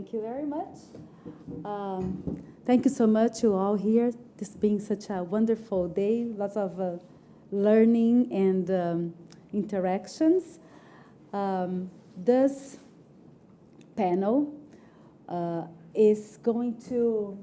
Thank you very much. Thank you so much, you all here. This being such a wonderful day, lots of learning and interactions. This panel is going to,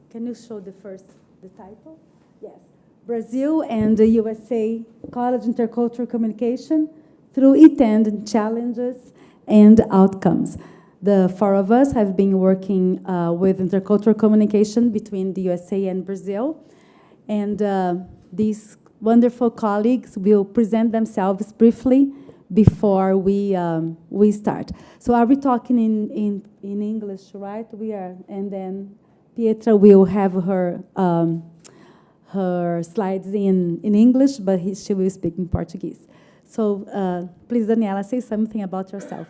can you show the title? Yes. Brazil and the USA College Intercultural Communication through e-Tandem challenges and outcomes. The four of us have been working with intercultural communication between the USA and Brazil. And these wonderful colleagues will present themselves briefly before we start. So are we talking in English, right? We are, and then Pietra will have her slides in English, but she will speak in Portuguese. So please, Daniela, say something about yourself.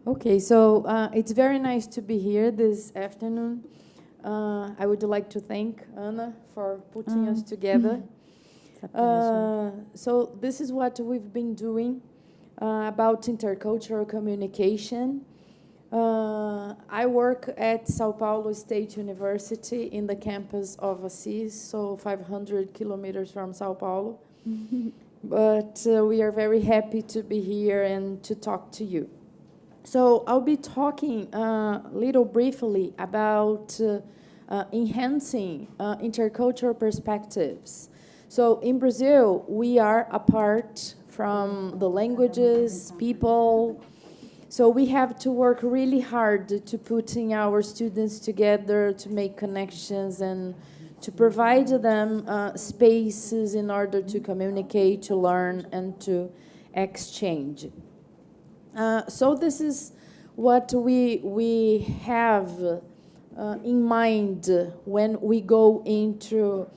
Okay, so it's very nice to be here this afternoon. I would like to thank Anna for putting us together. So this is what we've been doing about intercultural communication. I work at São Paulo State University in the campus of Assis, so 500 kilometers from São Paulo. But we are very happy to be here and to talk to you. So I'll be talking a little briefly about enhancing intercultural perspectives. So in Brazil, we are apart from the languages, people. So we have to work really hard to putting our students together, to make connections, and to provide them spaces in order to communicate, to learn, and to exchange. So this is what we have in mind when we go into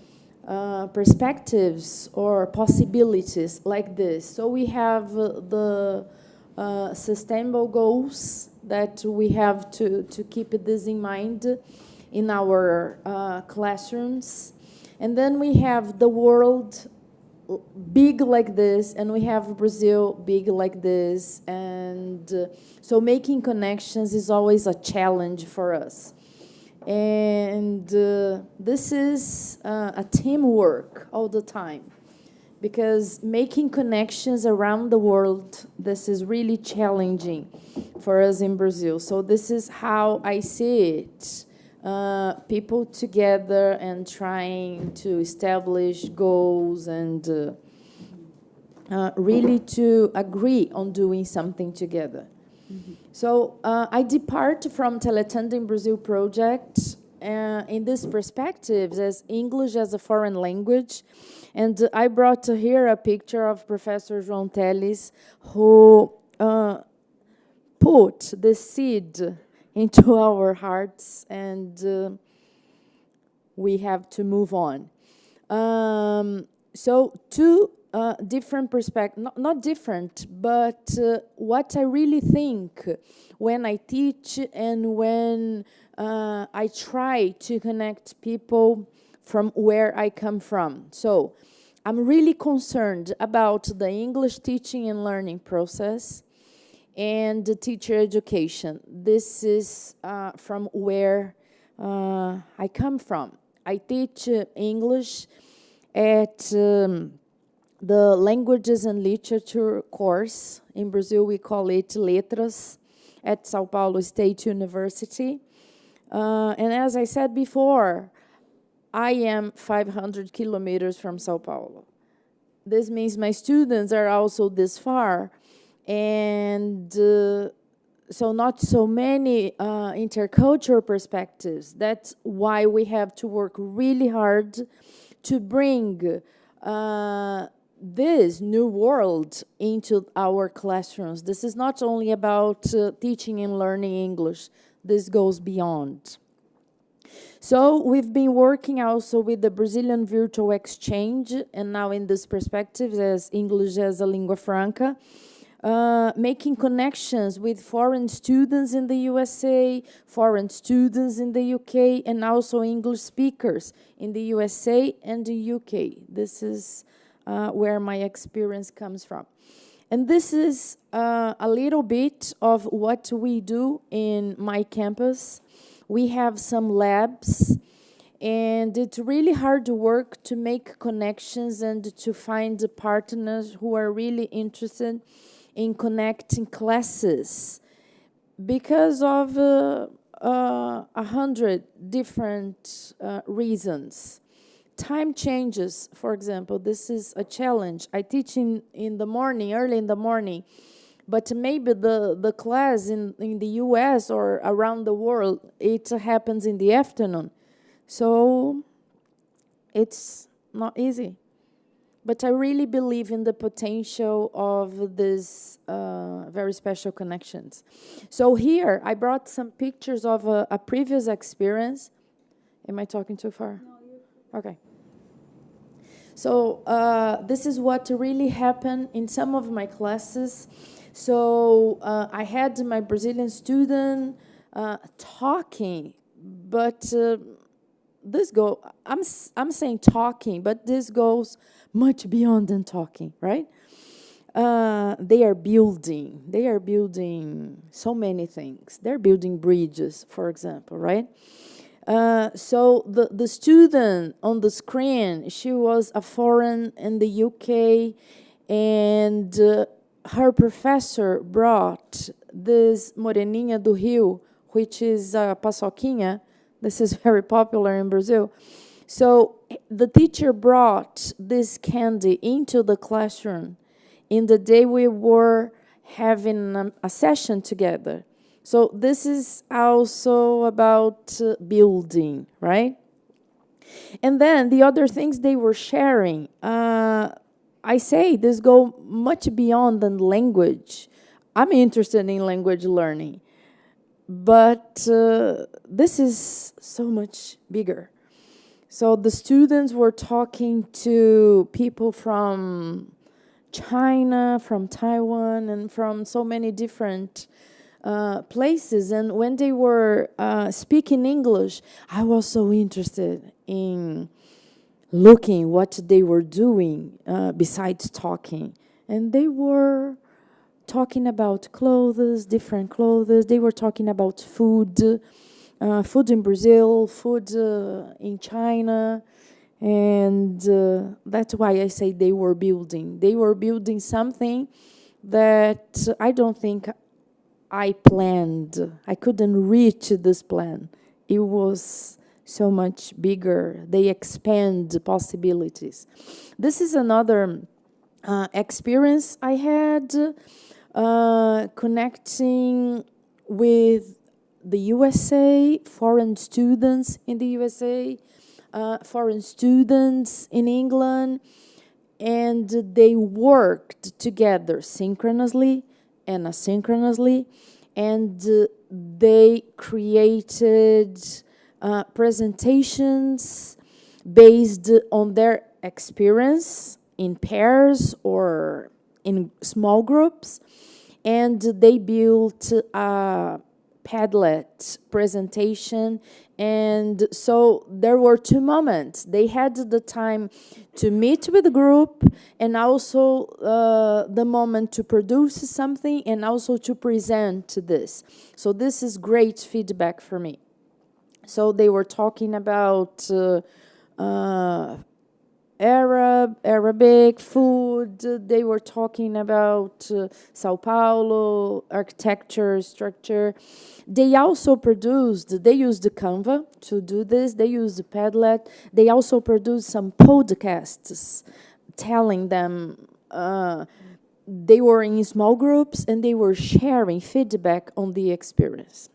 perspectives or possibilities like this. So we have the sustainable goals that we have to keep this in mind in our classrooms. And then we have the world big like this, and we have Brazil big like this, and so making connections is always a challenge for us. And this is a teamwork all the time, because making connections around the world, this is really challenging for us in Brazil. So this is how I see it. People together and trying to establish goals and really to agree on doing something together. So I depart from Teletandem Brazil project in this perspective as English as a foreign language. And I brought here a picture of Professor João Teles, who put the seed into our hearts, and we have to move on. So two different perspectives, not different, but what I really think when I teach and when I try to connect people from where I come from. So I'm really concerned about the English teaching and learning process and the teacher education. This is from where I come from. I teach English at the Languages and Literature course. In Brazil, we call it Letras at São Paulo State University. And as I said before, I am 500 kilometers from São Paulo. This means my students are also this far. And so not so many intercultural perspectives. That's why we have to work really hard to bring this new world into our classrooms. This is not only about teaching and learning English. This goes beyond. So we've been working also with the Brazilian Virtual Exchange, and now in this perspective as English as a lingua franca, making connections with foreign students in the USA, foreign students in the UK, and also English speakers in the USA and the UK. This is where my experience comes from. And this is a little bit of what we do in my campus. We have some labs, and it's really hard work to make connections and to find partners who are really interested in connecting classes because of 100 different reasons. Time changes, for example. This is a challenge. I teach in the morning, early in the morning, but maybe the class in the US or around the world, it happens in the afternoon. So it's not easy. But I really believe in the potential of these very special connections. So here, I brought some pictures of a previous experience. Am I talking too far? No, you're... Okay. So this is what really happened in some of my classes. So I had my Brazilian student talking, but I'm saying talking, but this goes much beyond than talking, right? They are building so many things. They're building bridges, for example, right? So the student on the screen, she was a foreign in the UK, and her professor brought this moreninha do Rio, which is paçoquinha. This is very popular in Brazil. So the teacher brought this candy into the classroom in the day we were having a session together. So this is also about building, right? And then the other things they were sharing, I say this go much beyond than language. I'm interested in language learning, but this is so much bigger. So the students were talking to people from China, from Taiwan, and from so many different places. And when they were speaking English, I was so interested in looking what they were doing besides talking. And they were talking about clothes, different clothes. They were talking about food, food in Brazil, food in China. And that's why I say they were building. They were building something that I don't think I planned. I couldn't reach this plan. It was so much bigger. They expand possibilities. This is another experience I had connecting with the USA, foreign students in the USA, foreign students in England, and they worked together synchronously and asynchronously, and they created presentations based on their experience in pairs or in small groups, and they built a Padlet presentation. And so there were two moments. They had the time to meet with the group, and also the moment to produce something, and also to present this. So this is great feedback for me. So they were talking about Arabic food. They were talking about Sao Paulo, architecture, structure. They also produced, they used Canva to do this. They used Padlet. They also produced some podcasts telling them they were in small groups and they were sharing feedback on the experience.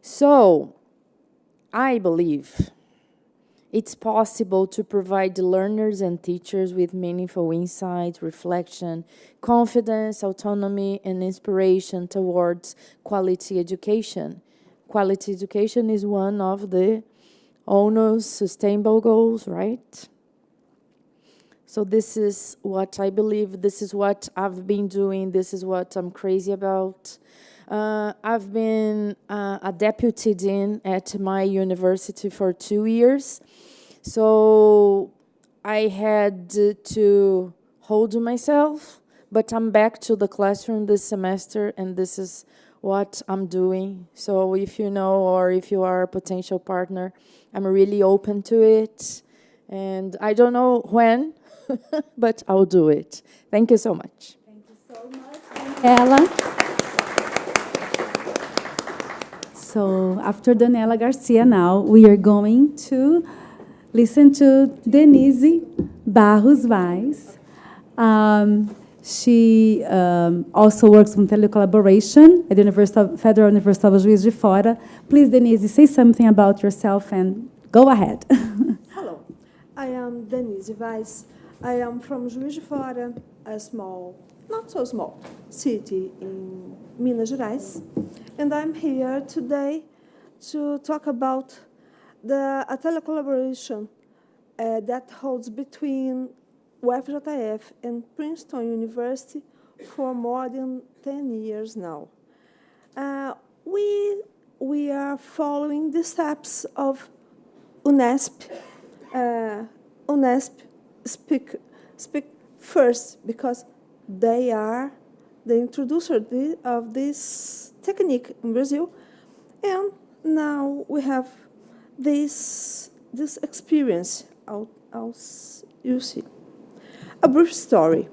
So I believe it's possible to provide learners and teachers with meaningful insights, reflection, confidence, autonomy, and inspiration towards quality education. Quality education is one of the ONU's sustainable goals, right? So this is what I believe, this is what I've been doing, this is what I'm crazy about. I've been a deputy dean at my university for 2 years. So I had to hold myself, but I'm back to the classroom this semester, and this is what I'm doing. So if you know, or if you are a potential partner, I'm really open to it. And I don't know when, but I'll do it. Thank you so much. Thank you so much, Daniela. So after Daniela Garcia now, we are going to listen to Denise Barros Vaz. She also works on telecollaboration at the Federal University of Juiz de Fora. Please, Denise, say something about yourself and go ahead. Hello, I am Denise Vaz. I am from Juiz de Fora, a small, not so small, city in Minas Gerais. And I'm here today to talk about a telecollaboration that holds between UFJF and Princeton University for more than 10 years now. We are following the steps of UNESCO. UNESCO speak first because they are the introducer of this technique in Brazil, and now we have this experience. You see. A brief story.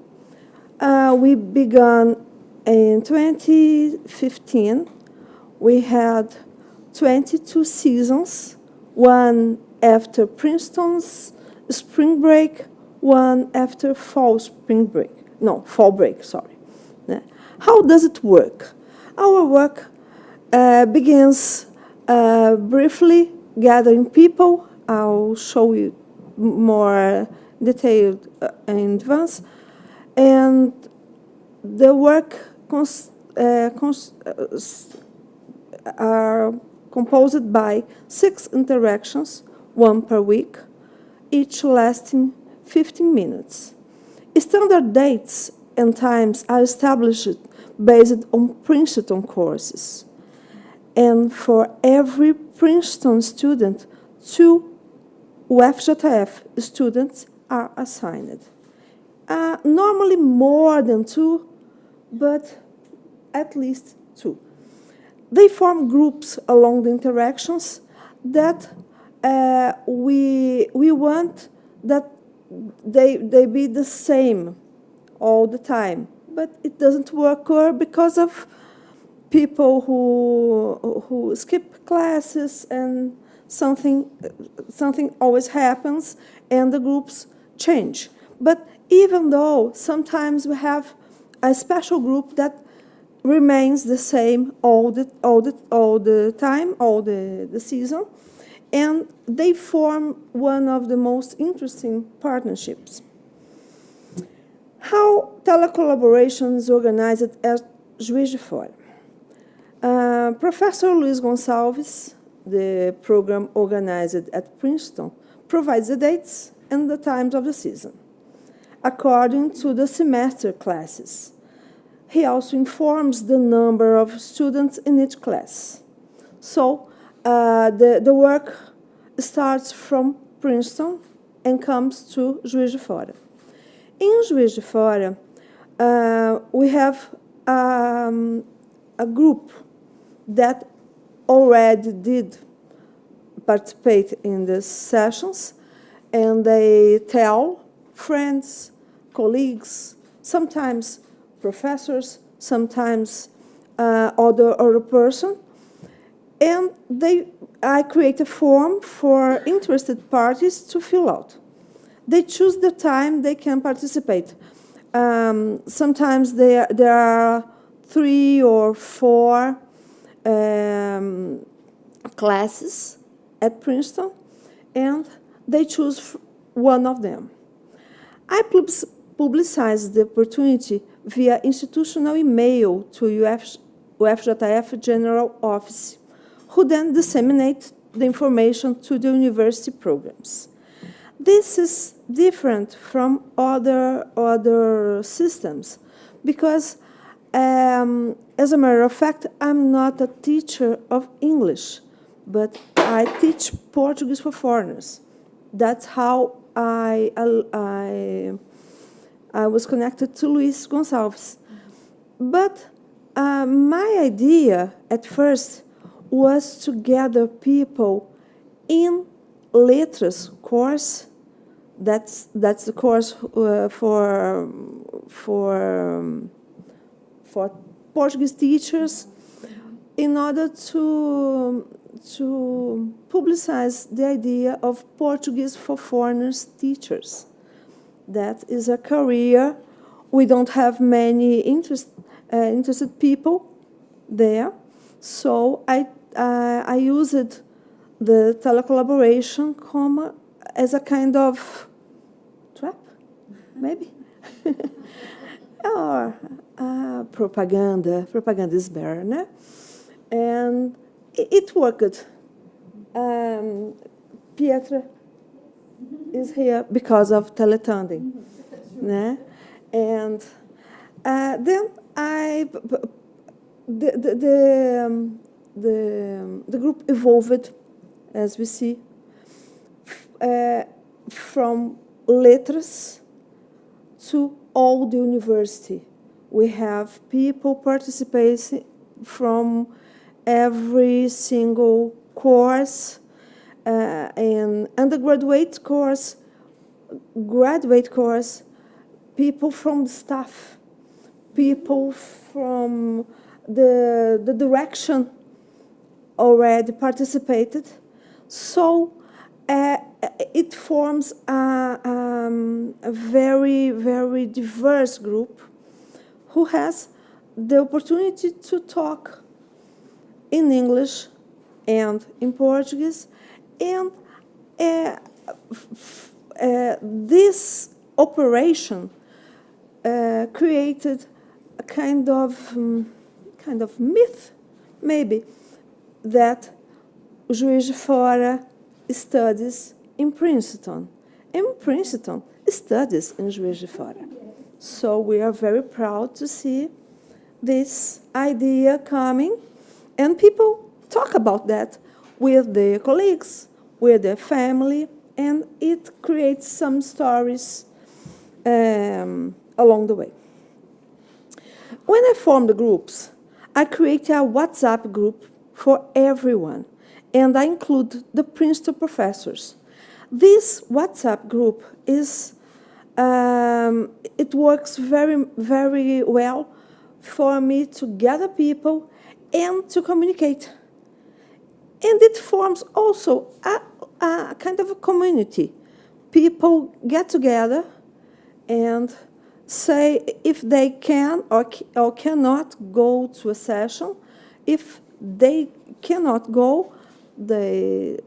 We began in 2015. We had 22 seasons, one after Princeton's spring break, one after fall break, sorry. How does it work? Our work begins briefly gathering people. I'll show you more detailed in advance. And the work are composed by 6 interactions, 1 per week, each lasting 15 minutes. Standard dates and times are established based on Princeton courses. And for every Princeton student, 2 UFJF students are assigned. Normally more than 2, but at least 2. They form groups along the interactions that we want that they be the same all the time. But it doesn't work because of people who skip classes, and something always happens and the groups change. But even though sometimes we have a special group that remains the same all the time, all the season, and they form one of the most interesting partnerships. How telecollaboration is organized at Juiz de Fora? Professor Luis Gonçalves, the program organized at Princeton, provides the dates and the times of the season, according to the semester classes. He also informs the number of students in each class. So the work starts from Princeton and comes to Juiz de Fora. In Juiz de Fora, we have a group that already did participate in the sessions, and they tell friends, colleagues, sometimes professors, sometimes other person, and I create a form for interested parties to fill out. They choose the time they can participate. Sometimes there are 3 or 4 classes at Princeton, and they choose one of them. I publicize the opportunity via institutional email to UFJF General Office, who then disseminate the information to the university programs. This is different from other systems because, as a matter of fact, I'm not a teacher of English, but I teach Portuguese for foreigners. That's how I I was connected to Luis Gonçalves. But my idea at first was to gather people in letras course. That's the course for Portuguese teachers, in order to publicize the idea of Portuguese for foreigners teachers. That is a career. We don't have many interested people there, so I used the telecollaboration as a kind of trap, maybe, or propaganda. Propaganda is better, né? And it worked. Pietra is here because of Teletandem, né? And then the group evolved, as we see, from letras to all the university. We have people participating from every single course, and undergraduate course, graduate course, people from the staff, people from the direction already participated. So it forms a very, very diverse group who has the opportunity to talk in English and in Portuguese. And this operation created a kind of myth, maybe, that Juiz de Fora studies in Princeton, and Princeton studies in Juiz de Fora. So we are very proud to see this idea coming, and people talk about that with their colleagues, with their family, and it creates some stories along the way. When I form the groups, I create a WhatsApp group for everyone, and I include the Princeton professors. This WhatsApp group is, it works very, very well for me to gather people and to communicate. And it forms also a kind of a community. People get together and say if they can or cannot go to a session. If they cannot go, they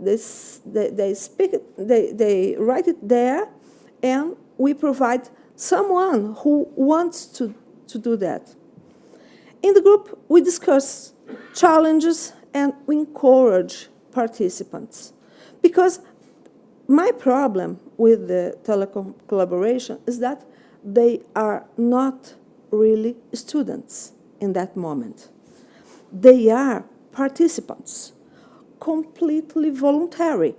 speak it, they write it there, and we provide someone who wants to do that. In the group, we discuss challenges and we encourage participants. Because my problem with the telecom collaboration is that they are not really students in that moment. They are participants, completely voluntary.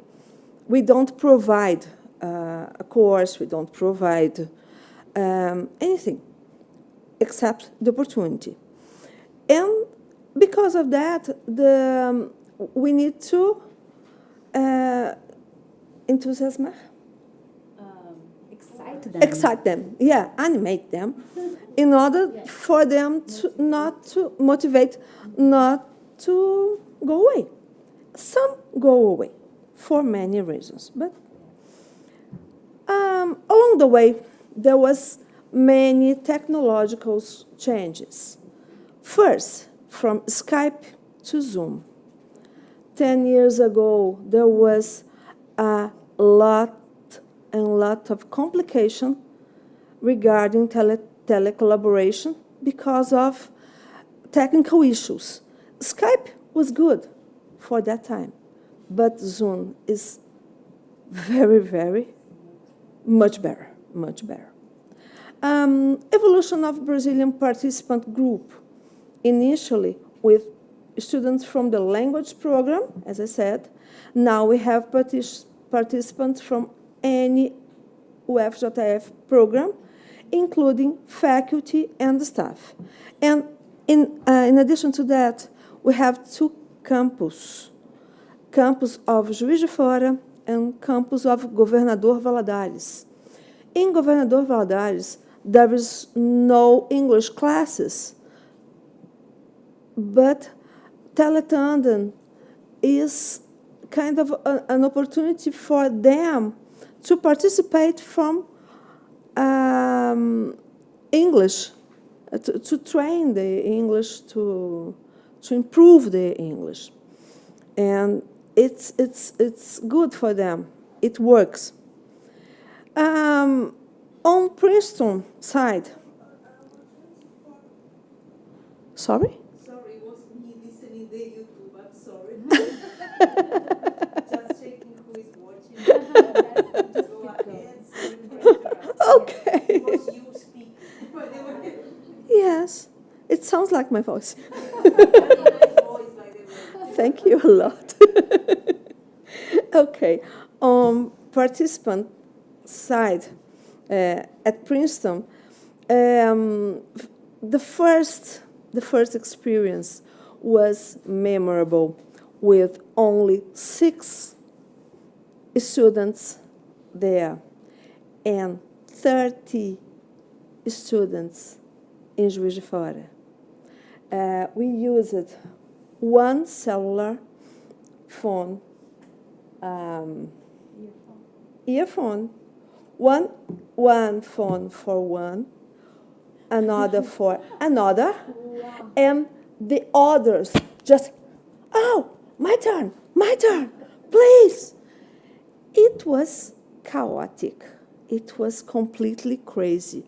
We don't provide a course, we don't provide anything except the opportunity. And because of that, we need to enthusiasm. Excite them, yeah, animate them, in order for them to motivate, not to go away. Some go away for many reasons, but along the way, there was many technological changes. First, from Skype to Zoom. 10 years ago, there was a lot of complication regarding telecollaboration because of technical issues. Skype was good for that time, but Zoom is very, very much better, much better. Evolution of Brazilian participant group, initially with students from the language program, as I said. Now we have participants from any UFJF program, including faculty and staff. And in addition to that, we have two campus of Juiz de Fora and campus of Governador Valadares. In Governador Valadares, there is no English classes, but Teletandem is kind of an opportunity for them to participate from English, to train the English, to improve the English. And it's good for them. It works. On Princeton side. Sorry? Sorry, it was me listening to YouTube. I'm sorry. Just checking who is watching. Go ahead. Okay. It was you speaking. Yes, it sounds like my voice. Very nice voice, by the way. Thank you a lot. Okay, on participant side at Princeton, the first experience was memorable, with only 6 students there and 30 students in Juiz de Fora. We used one cellular phone, earphone, one phone for one, another for another, and the others just, oh, my turn, please. It was chaotic. It was completely crazy.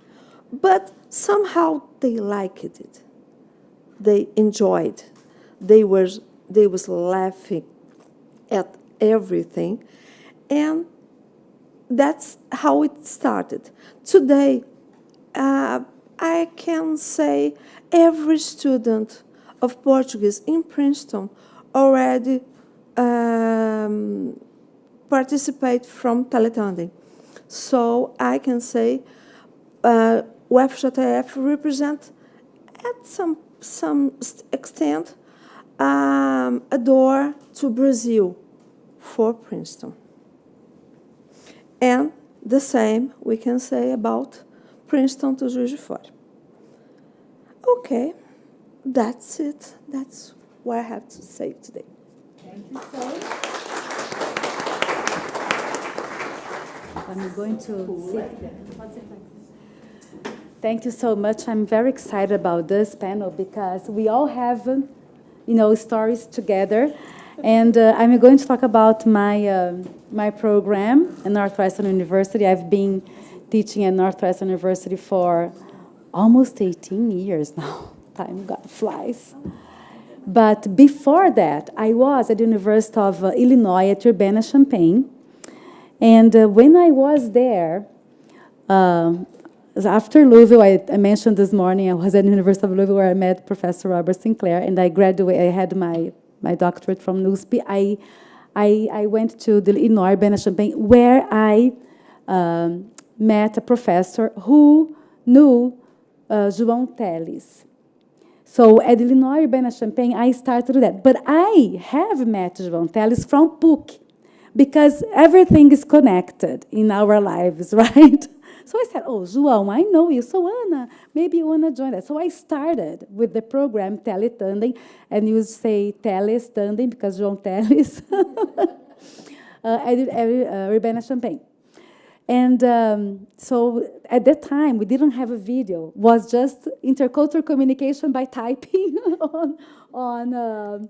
But somehow they liked it. They enjoyed. They was laughing at everything. And that's how it started. Today, I can say every student of Portuguese in Princeton already participate from Teletandem. So I can say UFJF represent at some extent a door to Brazil for Princeton. And the same we can say about Princeton to Juiz de Fora. Okay, that's it. That's what I have to say today. Thank you so much. I'm going to sit. Thank you so much. I'm very excited about this panel because we all have, stories together. And I'm going to talk about my program at Northwestern University. I've been teaching at Northwestern University for almost 18 years now. Time flies. But before that, I was at the University of Illinois at Urbana-Champaign. And when I was there, after Louisville, I mentioned this morning, I was at the University of Louisville where I met Professor Robert Sinclair, and I graduated. I had my doctorate from NUSP. I went to the Illinois Urbana-Champaign where I met a professor who knew João Teles. So at Illinois Urbana-Champaign, I started that. But I have met João Teles from PUC, because everything is connected in our lives, right? So I said, oh, João, I know you. So, Ana, maybe you want to join us. So I started with the program Teletandem, and you say Teles Tandem, because João Teles, at Urbana-Champaign. And so at that time, we didn't have a video. It was just intercultural communication by typing on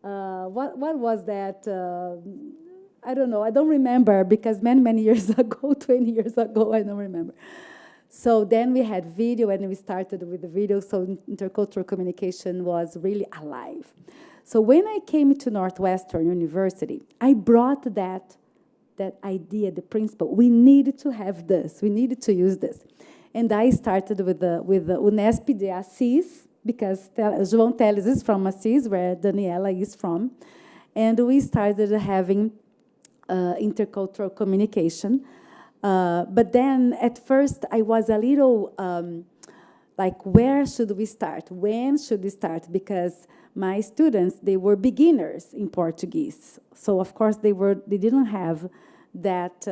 what was that? I don't know. I don't remember, because many years ago, 20 years ago, I don't remember. So then we had video, and we started with the video, so intercultural communication was really alive. So when I came to Northwestern University, I brought that idea, the principle. We needed to have this. We needed to use this. And I started with the Unesp de Assis, because João Teles is from Assis, where Daniela is from. And we started having intercultural communication But then at first I was a little like, where should we start? When should we start? Because my students, they were beginners in Portuguese. So of course they didn't have that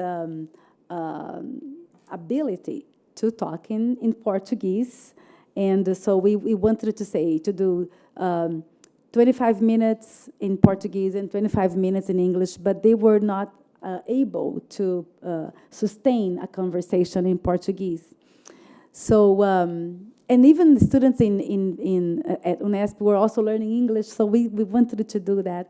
ability to talk in Portuguese. And so we wanted to do 25 minutes in Portuguese and 25 minutes in English, but they were not able to sustain a conversation in Portuguese. So, and even the students at UNESP were also learning English, so we wanted to do that.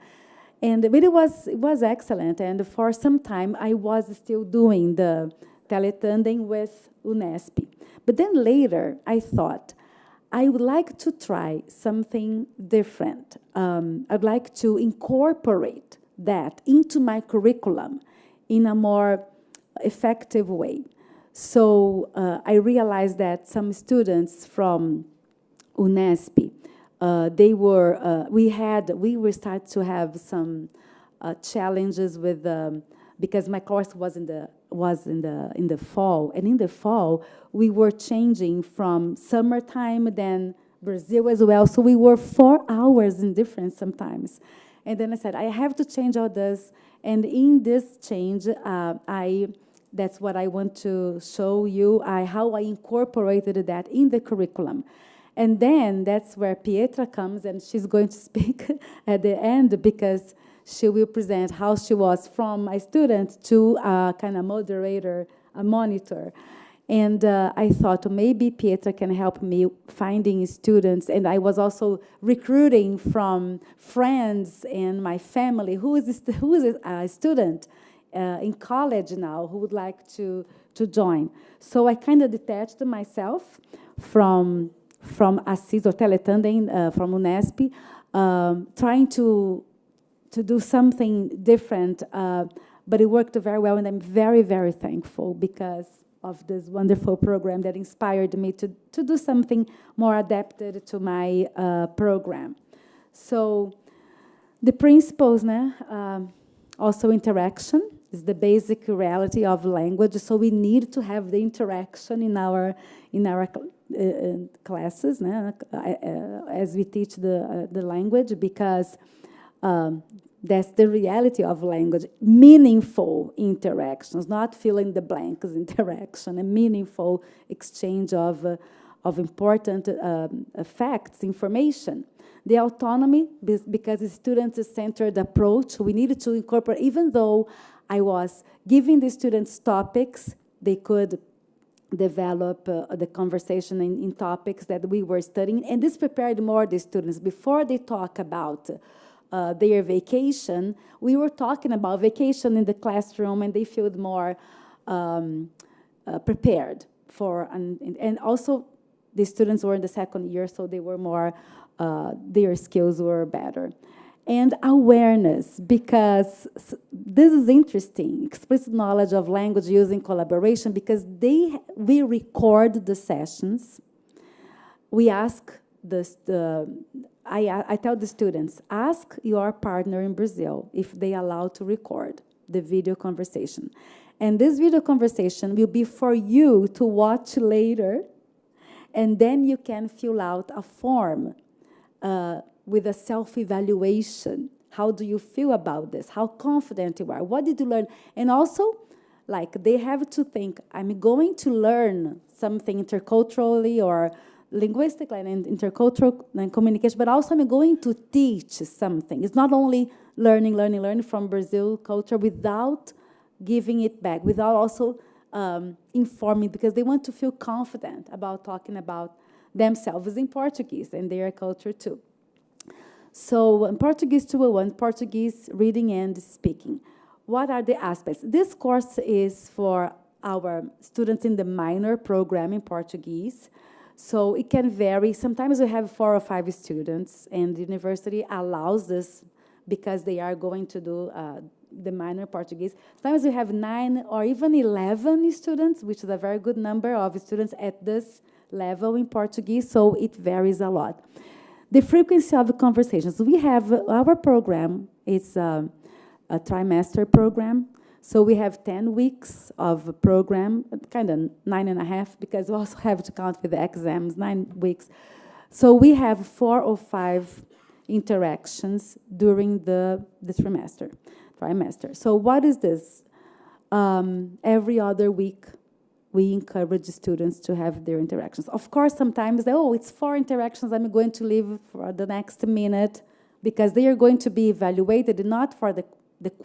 And but it was excellent, and for some time I was still doing the e-Tandem with UNESP. But then later I thought, I would like to try something different. I'd like to incorporate that into my curriculum in a more effective way. So I realized that some students from UNESP, we were start to have some challenges with because my course was in the fall, and in the fall we were changing from summertime, then Brazil as well. So we were 4 hours in difference sometimes. And then I said, I have to change all this. And in this change, that's what I want to show you, how I incorporated that in the curriculum. And then that's where Pietra comes, and she's going to speak at the end, because she will present how she was from a student to a kind of moderator, a monitor. And I thought maybe Pietra can help me finding students. And I was also recruiting from friends and my family who is a student in college now who would like to join. So I kind of detached myself from Assis or e-Tandem from UNESP, trying to do something different, but it worked very well, and I'm very, very thankful because of this wonderful program that inspired me to do something more adapted to my program. So the principles, also interaction is the basic reality of language, so we need to have the interaction in our classes, as we teach the language, because that's the reality of language. Meaningful interactions, not fill in the blanks interaction, a meaningful exchange of important facts, information. The autonomy, because it's student-centered approach, we needed to incorporate, even though I was giving the students topics, they could develop the conversation in topics that we were studying, and this prepared more the students. Before they talk about their vacation, we were talking about vacation in the classroom, and they felt more prepared for, and also the students were in the second year, so they were more, their skills were better. And awareness, because this is interesting, explicit knowledge of language using collaboration, because we record the sessions. We ask I tell the students, ask your partner in Brazil if they allow to record the video conversation. And this video conversation will be for you to watch later, and then you can fill out a form with a self-evaluation. How do you feel about this? How confident you are? What did you learn? And also, like, they have to think, I'm going to learn something interculturally or linguistically and intercultural and communication, but also I'm going to teach something. It's not only learning from Brazil culture without giving it back, without also informing, because they want to feel confident about talking about themselves in Portuguese and their culture too. So in Portuguese 201, Portuguese reading and speaking. What are the aspects? This course is for our students in the minor program in Portuguese. So it can vary. Sometimes we have 4 or 5 students, and the university allows this because they are going to do the minor Portuguese. Sometimes we have 9 or even 11 students, which is a very good number of students at this level in Portuguese, so it varies a lot. The frequency of conversations. We have our program, it's a trimester program, So we have 10 weeks of a program, kind of 9.5, because we also have to count with the exams, 9 weeks. So we have 4 or 5 interactions during the trimester. So what is this? Every other week, we encourage students to have their interactions. Of course, sometimes, it's 4 interactions, I'm going to leave for the next minute, because they are going to be evaluated not for the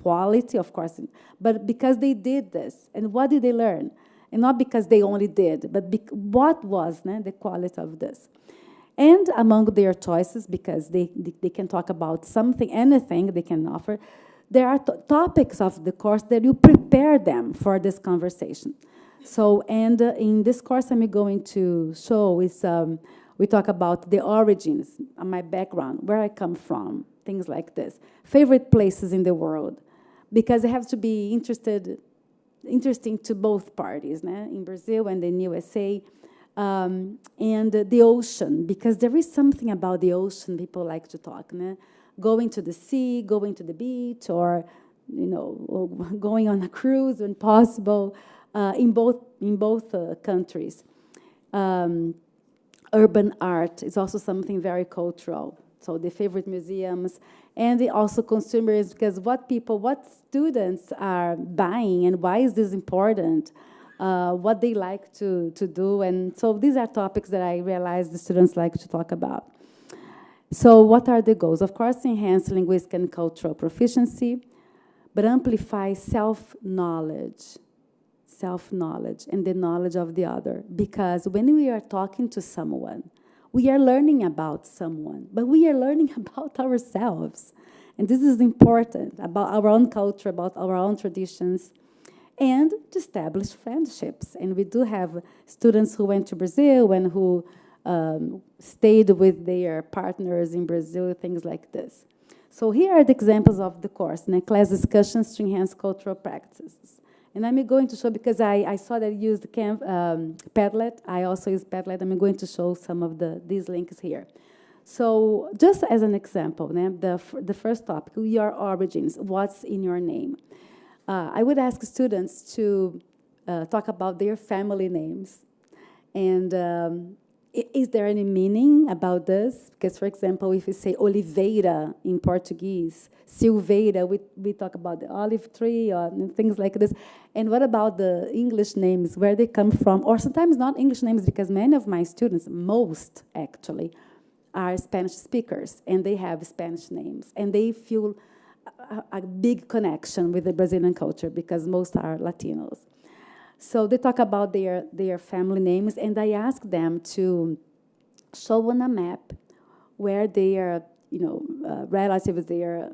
quality, of course, but because they did this. And what did they learn? And not because they only did, but what was the quality of this? And among their choices, because they can talk about something, anything they can offer, there are topics of the course that you prepare them for this conversation. So, and in this course I'm going to show is, we talk about the origins, my background, where I come from, things like this. Favorite places in the world, because it has to be interesting to both parties, in Brazil and in USA. And the ocean, because there is something about the ocean people like to talk, going to the sea, going to the beach, or going on a cruise when possible, in both countries. Urban art is also something very cultural. So the favorite museums, and also consumers, because what students are buying and why is this important, what they like to do. And so these are topics that I realize the students like to talk about. So what are the goals? Of course, enhance linguistic and cultural proficiency, but amplify self-knowledge and the knowledge of the other. Because when we are talking to someone, we are learning about someone, but we are learning about ourselves. And this is important, about our own culture, about our own traditions, and to establish friendships. And we do have students who went to Brazil and who stayed with their partners in Brazil, things like this. So here are the examples of the course, class discussions to enhance cultural practices. And I'm going to show, because I saw that you used Padlet. I also use Padlet. I'm going to show some of these links here. So just as an example, the first topic, your origins, what's in your name? I would ask students to talk about their family names. And is there any meaning about this? Because, for example, if we say Oliveira in Portuguese, Silveira, we talk about the olive tree or things like this. And what about the English names, where they come from? Or sometimes not English names, because many of my students, most actually, are Spanish speakers, and they have Spanish names. And they feel a big connection with the Brazilian culture, because most are Latinos. So they talk about their family names, and I ask them to show on a map where their relatives, their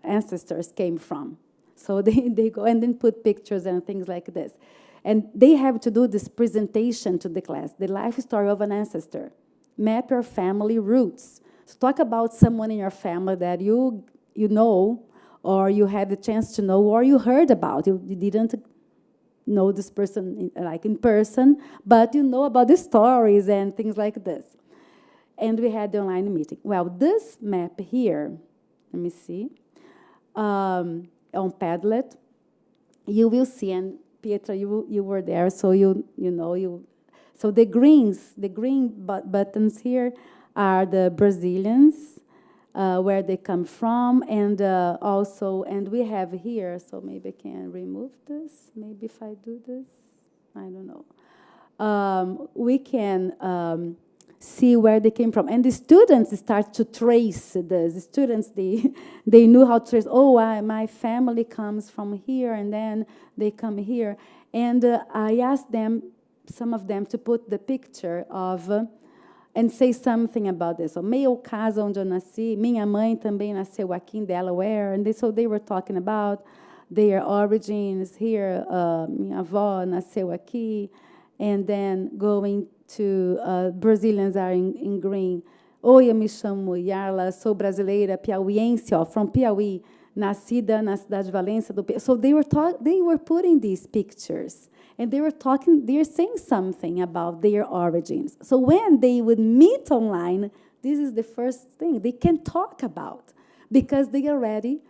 ancestors came from. So they go and then put pictures and things like this. And they have to do this presentation to the class, the life story of an ancestor. Map your family roots. So talk about someone in your family that you know, or you had the chance to know, or you heard about. You didn't know this person in person, but you know about the stories and things like this. And we had the online meeting. Well, this map here, let me see, on Padlet, you will see, and Pietra, you were there, so you know. So the green buttons here are the Brazilians, where they come from, and and we have here, so maybe I can remove this, maybe if I do this, I don't know. We can see where they came from, and the students start to trace this. The students, they knew how to trace, my family comes from here, and then they come here. And I asked them, some of them, to put the picture of and say something about this. So, meu casa onde eu nasci, minha mãe também nasceu aqui in Delaware. And so they were talking about their origins here. Minha avó nasceu aqui. And then going to Brazilians are in green. Oi, eu me chamo Yarla, sou brasileira, piauiense, from Piauí, nascida na cidade de Valência do Piauí. So they were putting these pictures. And they're saying something about their origins. So when they would meet online, this is the first thing they can talk about, because they already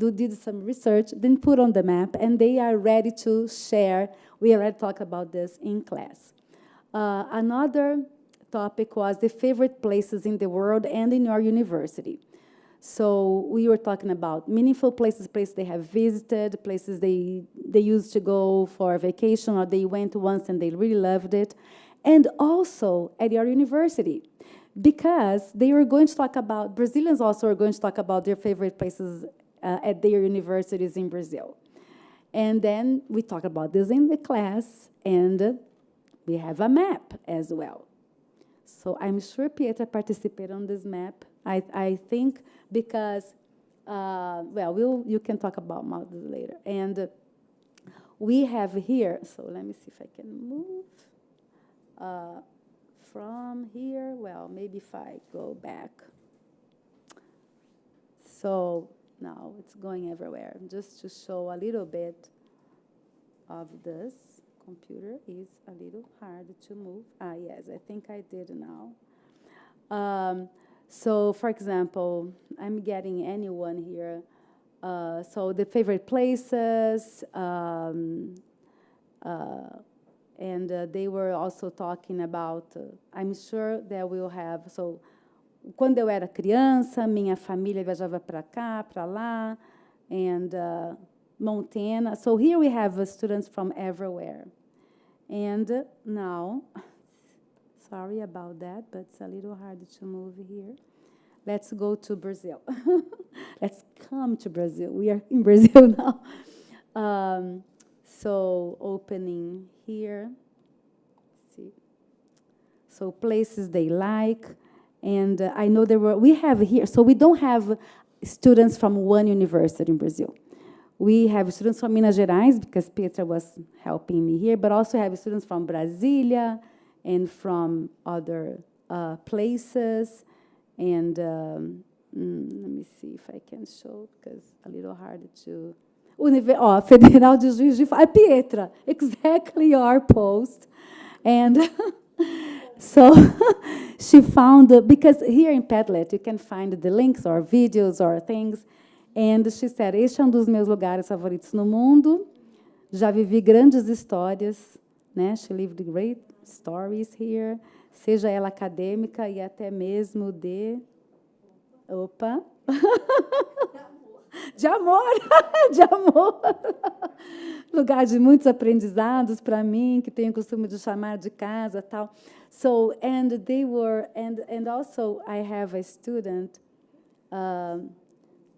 did some research, then put on the map, and they are ready to share. We already talked about this in class. Another topic was the favorite places in the world and in your university. So we were talking about meaningful places, places they have visited, places they used to go for vacation, or they went once and they really loved it. And also at your university, because they were going to talk about, Brazilians also are going to talk about their favorite places at their universities in Brazil. And then we talk about this in the class, and we have a map as well. So I'm sure Pietra participated on this map. I think because, well, you can talk about models later. And we have here, so let me see if I can move from here. Well, maybe if I go back. So now it's going everywhere. Just to show a little bit of this. Computer is a little hard to move. Yes, I think I did now. So, for example, I'm getting anyone here. So the favorite places, and they were also talking about, I'm sure that we'll have, so, quando eu era criança, minha família viajava para cá, para lá, and Montana. So here we have students from everywhere. And now, sorry about that, but it's a little hard to move here. Let's go to Brazil. Let's come to Brazil. We are in Brazil now. So opening here. See. So places they like. And I know we have here, so we don't have students from one university in Brazil. We have students from Minas Gerais, because Petra was helping me here, but also have students from Brasília and from other places. And let me see if I can show, because a little hard to... Federal de Juiz de Fora. Pietra, exactly your post. And so she found, because here in Padlet, you can find the links or videos or things. And she said, este é dos meus lugares favoritos no mundo. Já vivi grandes histórias, né? She lived great stories here, seja ela acadêmica e até mesmo de... Opa! De amor! De amor! Lugar de muitos aprendizados para mim, que tenho o costume de chamar de casa, tal. So, and they were, and also I have a student,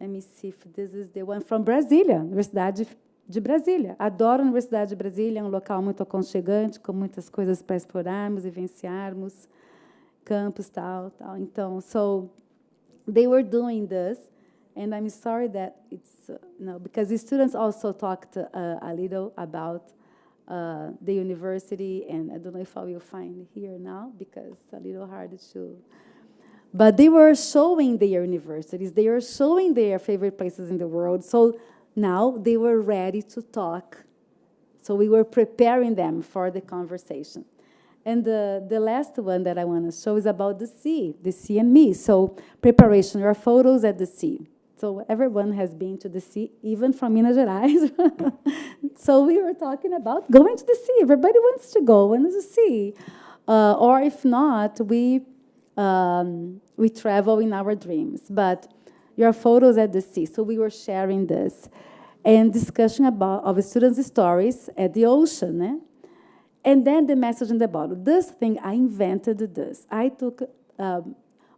let me see if this is the one from Brasília, Universidade de Brasília. Adoro a Universidade de Brasília, é um local muito aconchegante, com muitas coisas para explorarmos, vivenciarmos, campus, tal. Então, so they were doing this, and I'm sorry that it's, no, because the students also talked a little about the university, and I don't know if I will find here now, because it's a little hard to... But they were showing their universities. They were showing their favorite places in the world. So now they were ready to talk. So we were preparing them for the conversation. And the last one that I want to show is about the sea and me. So preparation, your photos at the sea. So everyone has been to the sea, even from Minas Gerais. So we were talking about going to the sea. Everybody wants to go into the sea. Or if not, we travel in our dreams, but your photos at the sea. So we were sharing this and discussion of students' stories at the ocean. Eh? And then the message in the bottle. This thing, I invented this. I took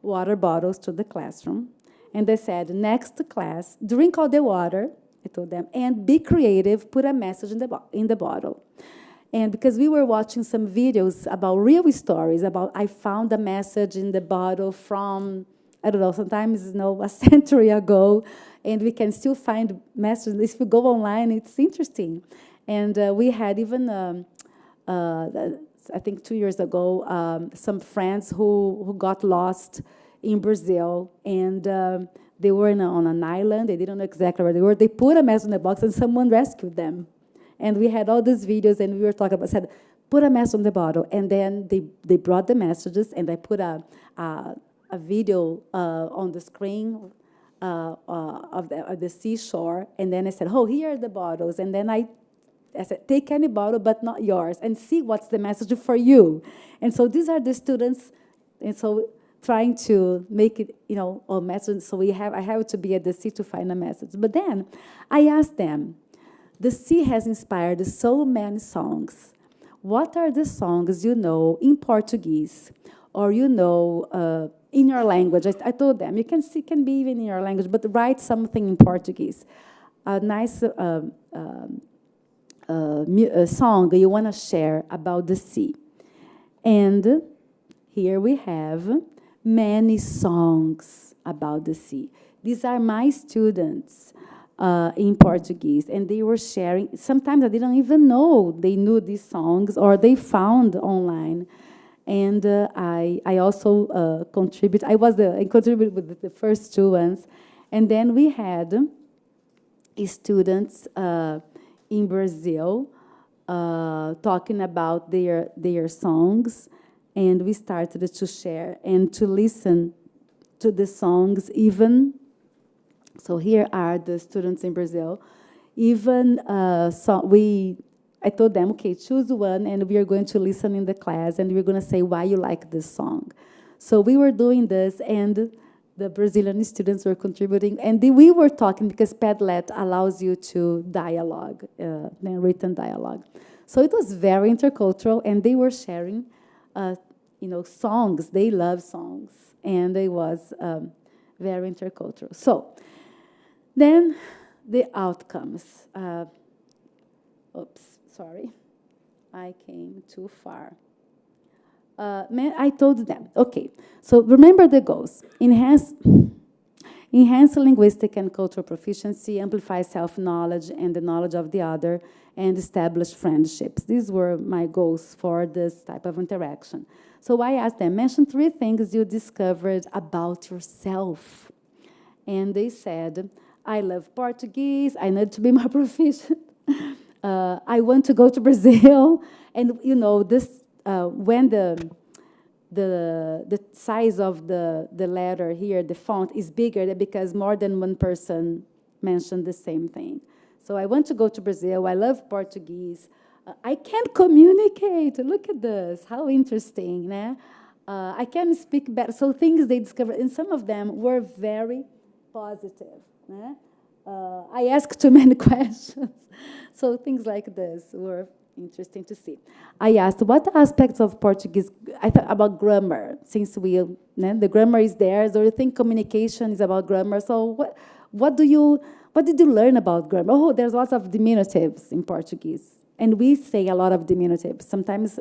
water bottles to the classroom, and they said, next class, drink all the water, I told them, and be creative, put a message in the bottle. And because we were watching some videos about real stories, about I found a message in the bottle from, I don't know, sometimes, a century ago, and we can still find messages. If you go online, it's interesting. And we had even, I think 2 years ago, some friends who got lost in Brazil, and they were on an island. They didn't know exactly where they were. They put a message in the box, and someone rescued them. And we had all these videos, and we were talking about, said, put a message on the bottle. And then they brought the messages, and I put a video on the screen of the seashore, and then I said, oh, here are the bottles, and then I said, take any bottle, but not yours, and see what's the message for you. And so these are the students, and so trying to make it, a message. So I have to be at the sea to find a message. But then I asked them, the sea has inspired so many songs. What are the songs you know in Portuguese, or in your language? I told them, you can see, can be even in your language, but write something in Portuguese. A nice song you want to share about the sea. And here we have many songs about the sea. These are my students in Portuguese, and they were sharing. Sometimes I didn't even know they knew these songs, or they found online. And I also contribute. I contributed with the first two ones. And then we had students in Brazil talking about their songs, and we started to share and to listen to the songs even. So here are the students in Brazil. Even I told them, okay, choose one, and we are going to listen in the class, and we're going to say why you like this song. So we were doing this, and the Brazilian students were contributing, and we were talking, because Padlet allows you to dialogue, written dialogue. So it was very intercultural, and they were sharing, songs. They love songs, and it was very intercultural. So then the outcomes. Oops, sorry, I came too far. I told them, okay, so remember the goals. Enhance linguistic and cultural proficiency, amplify self-knowledge and the knowledge of the other, and establish friendships. These were my goals for this type of interaction. So I asked them, mention 3 things you discovered about yourself. And they said, I love Portuguese, I need to be more proficient. I want to go to Brazil. And, when the size of the letter here, the font, is bigger because more than one person mentioned the same thing. So I want to go to Brazil. I love Portuguese. I can't communicate. Look at this. How interesting, né? I can speak better. So things they discovered, and some of them were very positive. Né? I asked too many questions. So things like this were interesting to see. I asked, what aspects of Portuguese, I thought about grammar, since the grammar is there, so you think communication is about grammar, so what did you learn about grammar? Oh, there's lots of diminutives in Portuguese, and we say a lot of diminutives. Sometimes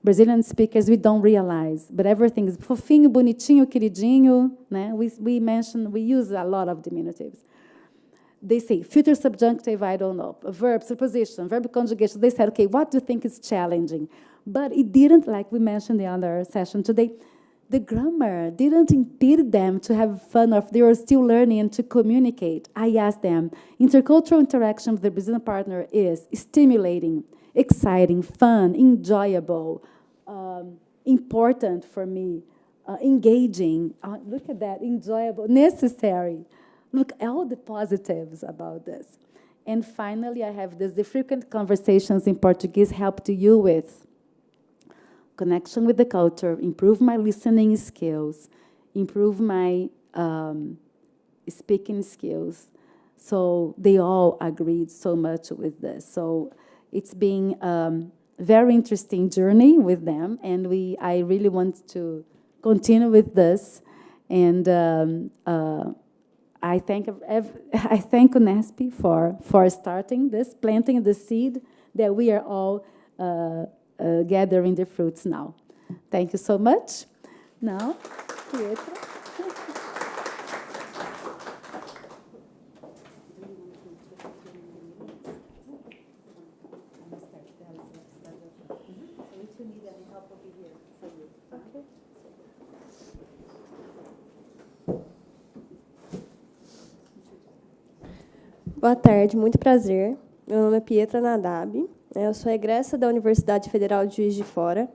Brazilian speakers, we don't realize, but everything is fofinho, bonitinho, queridinho, né? We use a lot of diminutives. They say future subjunctive, I don't know, verb, preposition, verb conjugation. They said, okay, what do you think is challenging? But it didn't, like we mentioned in the other session today, the grammar didn't impede them to have fun, or if they were still learning and to communicate. I asked them, intercultural interaction with the Brazilian partner is stimulating, exciting, fun, enjoyable, important for me, engaging. Look at that, enjoyable, necessary. Look, all the positives about this. And finally, I have this, the frequent conversations in Portuguese helped you with connection with the culture, improve my listening skills, improve my speaking skills. So they all agreed so much with this. So it's been a very interesting journey with them, and I really want to continue with this. And I thank UNESCO for starting this, planting the seed that we are all gathering the fruits now. Thank you so much. Now, Pietro. Boa tarde, muito prazer. Meu nome é Pietra Nadab. Eu sou egressa da Universidade Federal de Juiz de Fora.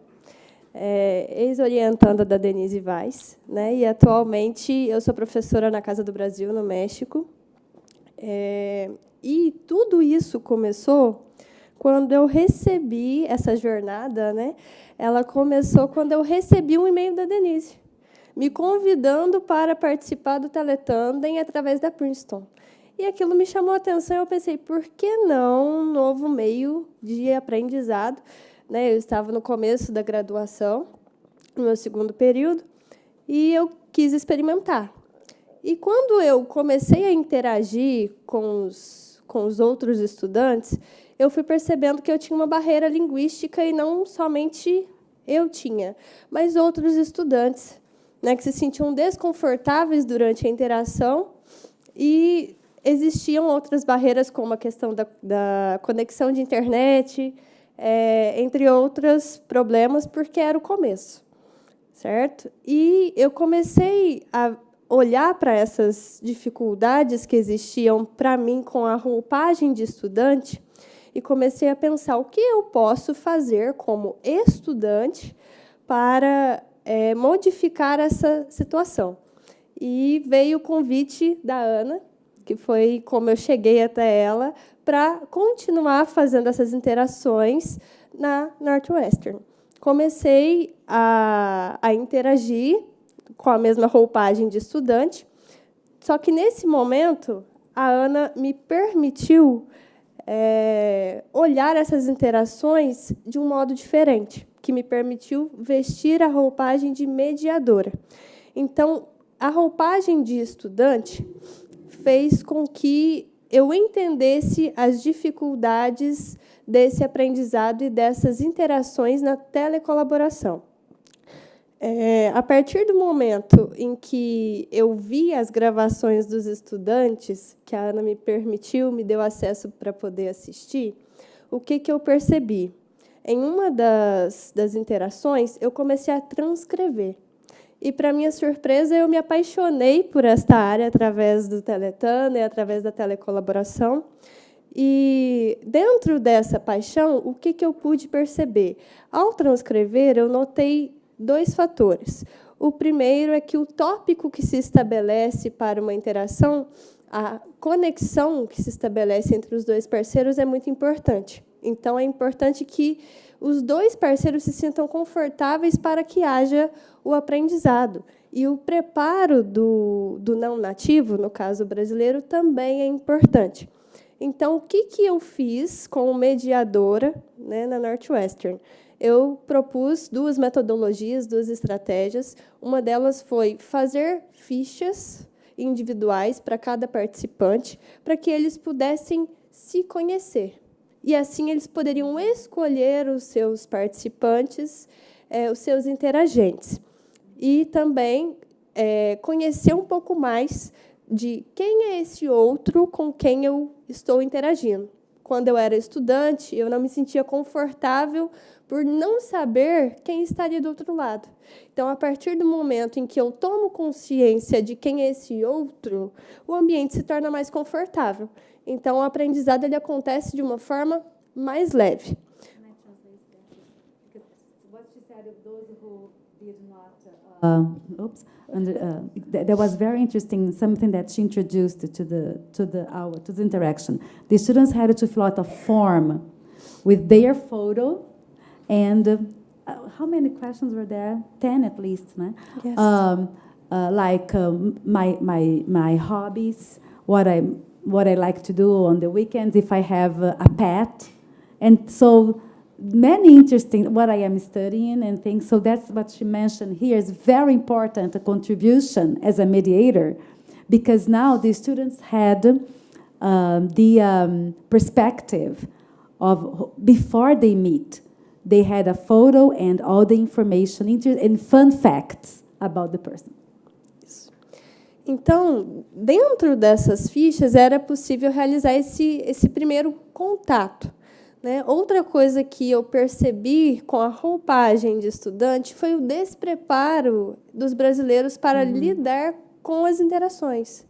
ex-orientanda da Denise Vaz, né? E atualmente eu sou professora na Casa do Brasil, no México. E tudo isso começou quando eu recebi essa jornada, né? Ela começou quando eu recebi um e-mail da Denise, me convidando para participar do Teletandem através da Princeton. E aquilo me chamou a atenção, eu pensei, por que não um novo meio de aprendizado? Né? Eu estava no começo da graduação, no meu segundo período, e eu quis experimentar. E quando eu comecei a interagir com os outros estudantes, eu fui percebendo que eu tinha uma barreira linguística, e não somente eu tinha, mas outros estudantes, né, que se sentiam desconfortáveis durante a interação, e existiam outras barreiras, como a questão da conexão de internet, entre outros problemas, porque era o começo, certo? E eu comecei a olhar para essas dificuldades que existiam para mim com a roupagem de estudante e comecei a pensar o que eu posso fazer como estudante para modificar essa situação. E veio o convite da Ana, que foi como eu cheguei até ela, para continuar fazendo essas interações na Northwestern. Comecei a interagir com a mesma roupagem de estudante, só que, nesse momento, a Ana me permitiu olhar essas interações de um modo diferente, que me permitiu vestir a roupagem de mediadora. Então, a roupagem de estudante fez com que eu entendesse as dificuldades desse aprendizado e dessas interações na telecolaboração. A partir do momento em que eu vi as gravações dos estudantes, que a Ana me permitiu, me deu acesso para poder assistir, o que eu percebi? Em uma das interações, eu comecei a transcrever. E, para minha surpresa, eu me apaixonei por esta área através do Teletandem, através da telecolaboração. E, dentro dessa paixão, o que eu pude perceber? Ao transcrever, eu notei 2 fatores. O primeiro é que o tópico que se estabelece para uma interação, a conexão que se estabelece entre os 2 parceiros é muito importante. Então, é importante que os 2 parceiros se sintam confortáveis para que haja o aprendizado. E o preparo do não nativo, no caso brasileiro, também é importante. Então, o que eu fiz como mediadora, né, na Northwestern? Eu propus 2 metodologias, 2 estratégias. Uma delas foi fazer fichas individuais para cada participante, para que eles pudessem se conhecer. E, assim, eles poderiam escolher os seus participantes, os seus interagentes. E também conhecer um pouco mais de quem é esse outro com quem eu estou interagindo. Quando eu era estudante, eu não me sentia confortável por não saber quem estaria do outro lado. Então, a partir do momento em que eu tomo consciência de quem é esse outro, o ambiente se torna mais confortável. Então, o aprendizado ele acontece de uma forma mais leve. That was very interesting. Something that she introduced to the hour, to the interaction. The students had to fill out a form with their photo, and how many questions were there? 10 at least, né? Yes. My hobbies, what I like to do on the weekends, if I have a pet, and so many interesting what I am studying and things. So that's what she mentioned here is very important, a contribution as a mediator, because now the students had the perspective of before they meet. They had a photo and all the information and fun facts about the person. Então, dentro dessas fichas, era possível realizar esse primeiro contato. Né? Outra coisa que eu percebi com a roupagem de estudante foi o despreparo dos brasileiros para lidar com as interações.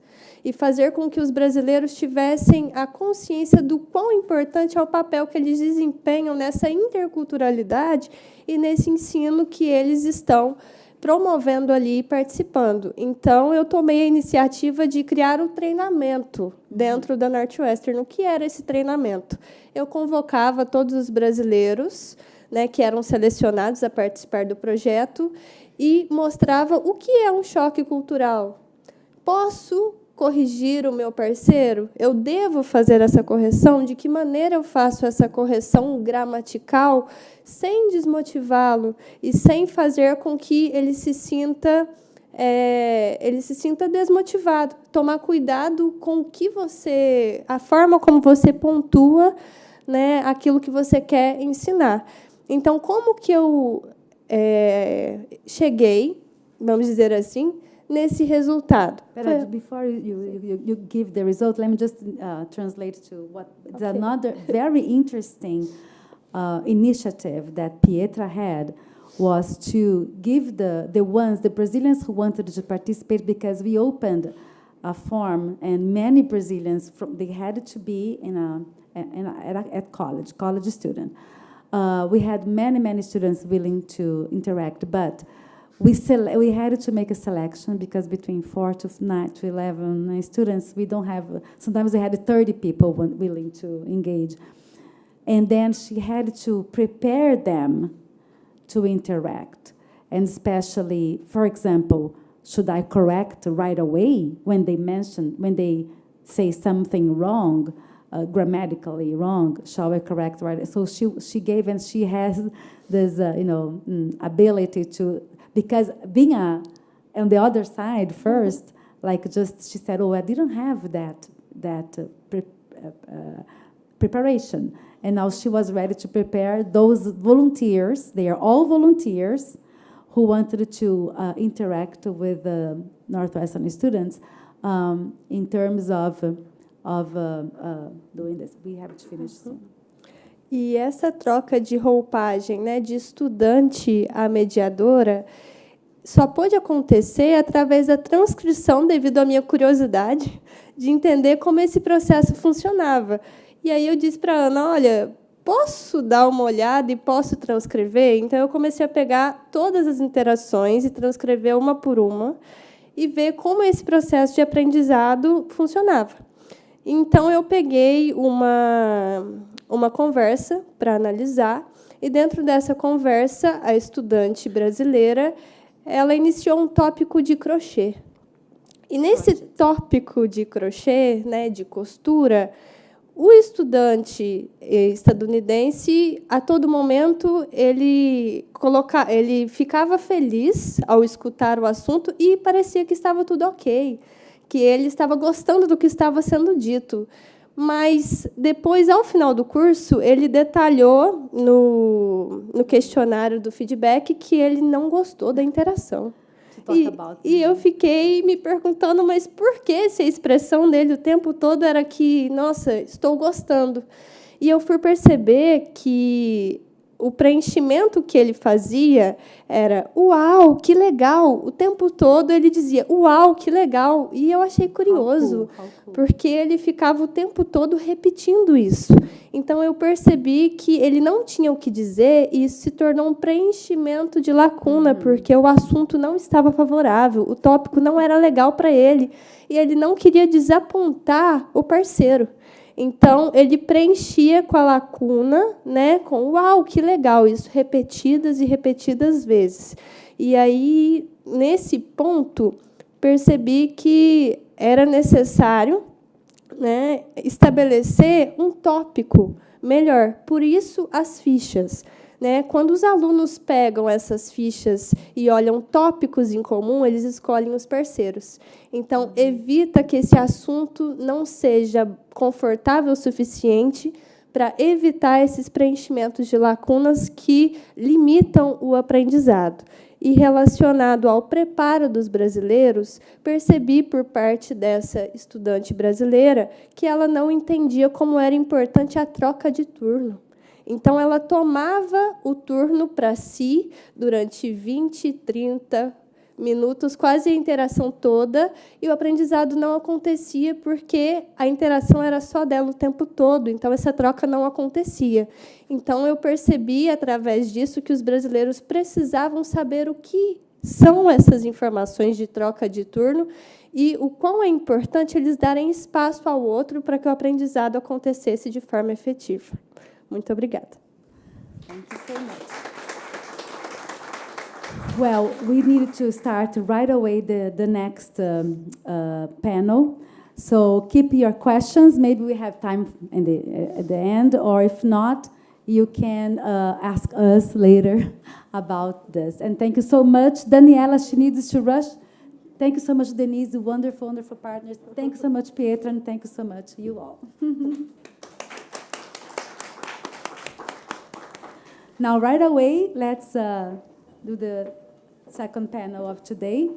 e fazer com que os brasileiros tivessem a consciência do quão importante é o papel que eles desempenham nessa interculturalidade e nesse ensino que eles estão promovendo ali e participando. Então, eu tomei a iniciativa de criar um treinamento dentro da Northwestern. O que era esse treinamento? Eu convocava todos os brasileiros, né, que eram selecionados a participar do projeto e mostrava o que é um choque cultural. Posso corrigir o meu parceiro? Eu devo fazer essa correção? De que maneira eu faço essa correção gramatical sem desmotivá-lo e sem fazer com que ele se sinta desmotivado? Tomar cuidado com o que a forma como você pontua, né, aquilo que você quer ensinar. Então, como que eu cheguei, vamos dizer assim, nesse resultado? But before you give the result, let me just translate to what it's Okay. another very interesting initiative that Pietra had was to give the Brazilians who wanted to participate, because we opened a form and many Brazilians they had to be at college student. We had many students willing to interact, but we had to make a selection, because between 4 to 9 to 11 students, we don't have. Sometimes we had 30 people willing to engage, and then she had to prepare them to interact, and especially, for example, should I correct right away when they say something wrong? Grammatically wrong, shall I correct right? So she gave, and she has this ability to, because being on the other side first, like just she said, oh, I didn't have that preparation, and now she was ready to prepare those volunteers. They are all volunteers who wanted to interact with the Northwestern students in terms of doing this. We have to finish soon. E essa troca de roupagem, né, de estudante a mediadora, só pôde acontecer através da transcrição, devido à minha curiosidade de entender como esse processo funcionava. E aí eu disse para a Ana, olha, posso dar uma olhada e posso transcrever? Então, eu comecei a pegar todas as interações e transcrever uma por uma e ver como esse processo de aprendizado funcionava. Então, eu peguei uma conversa para analisar, e, dentro dessa conversa, a estudante brasileira ela iniciou um tópico de crochê. E, nesse tópico de crochê, né, de costura, o estudante estadunidense, a todo momento, ele ficava feliz ao escutar o assunto e parecia que estava tudo ok, que ele estava gostando do que estava sendo dito. Mas, depois, ao final do curso, ele detalhou no questionário do feedback que ele não gostou da interação. E eu fiquei me perguntando, mas por que se a expressão dele o tempo todo era que, nossa, estou gostando? E eu fui perceber que o preenchimento que ele fazia era uau, que legal. O tempo todo ele dizia uau, que legal. E eu achei curioso, porque ele ficava o tempo todo repetindo isso. Então, eu percebi que ele não tinha o que dizer, e isso se tornou um preenchimento de lacuna, porque o assunto não estava favorável, o tópico não era legal para ele, e ele não queria desapontar o parceiro. Então, ele preenchia com a lacuna, né, com uau, que legal, isso repetidas e repetidas vezes. E aí, nesse ponto, percebi que era necessário, né, estabelecer um tópico melhor. Por isso, as fichas. Né? Quando os alunos pegam essas fichas e olham tópicos em comum, eles escolhem os parceiros. Então, evita que esse assunto não seja confortável o suficiente para evitar esses preenchimentos de lacunas que limitam o aprendizado. E, relacionado ao preparo dos brasileiros, percebi, por parte dessa estudante brasileira, que ela não entendia como era importante a troca de turno. Então, ela tomava o turno para si durante 20, 30, minutos, quase a interação toda, e o aprendizado não acontecia porque a interação era só dela o tempo todo, então essa troca não acontecia. Então, eu percebi, através disso, que os brasileiros precisavam saber o que são essas informações de troca de turno e o quão é importante eles darem espaço ao outro para que o aprendizado acontecesse de forma efetiva. Muito obrigada. Thank you so much. Well, we need to start right away the next panel. So keep your questions. Maybe we have time at the end, or if not, you can ask us later about this. And thank you so much. Daniela, she needs to rush. Thank you so much, Denise. Wonderful, wonderful partners. Thank you so much, Pietra, and thank you so much, you all. Now, right away, let's do the second panel of today.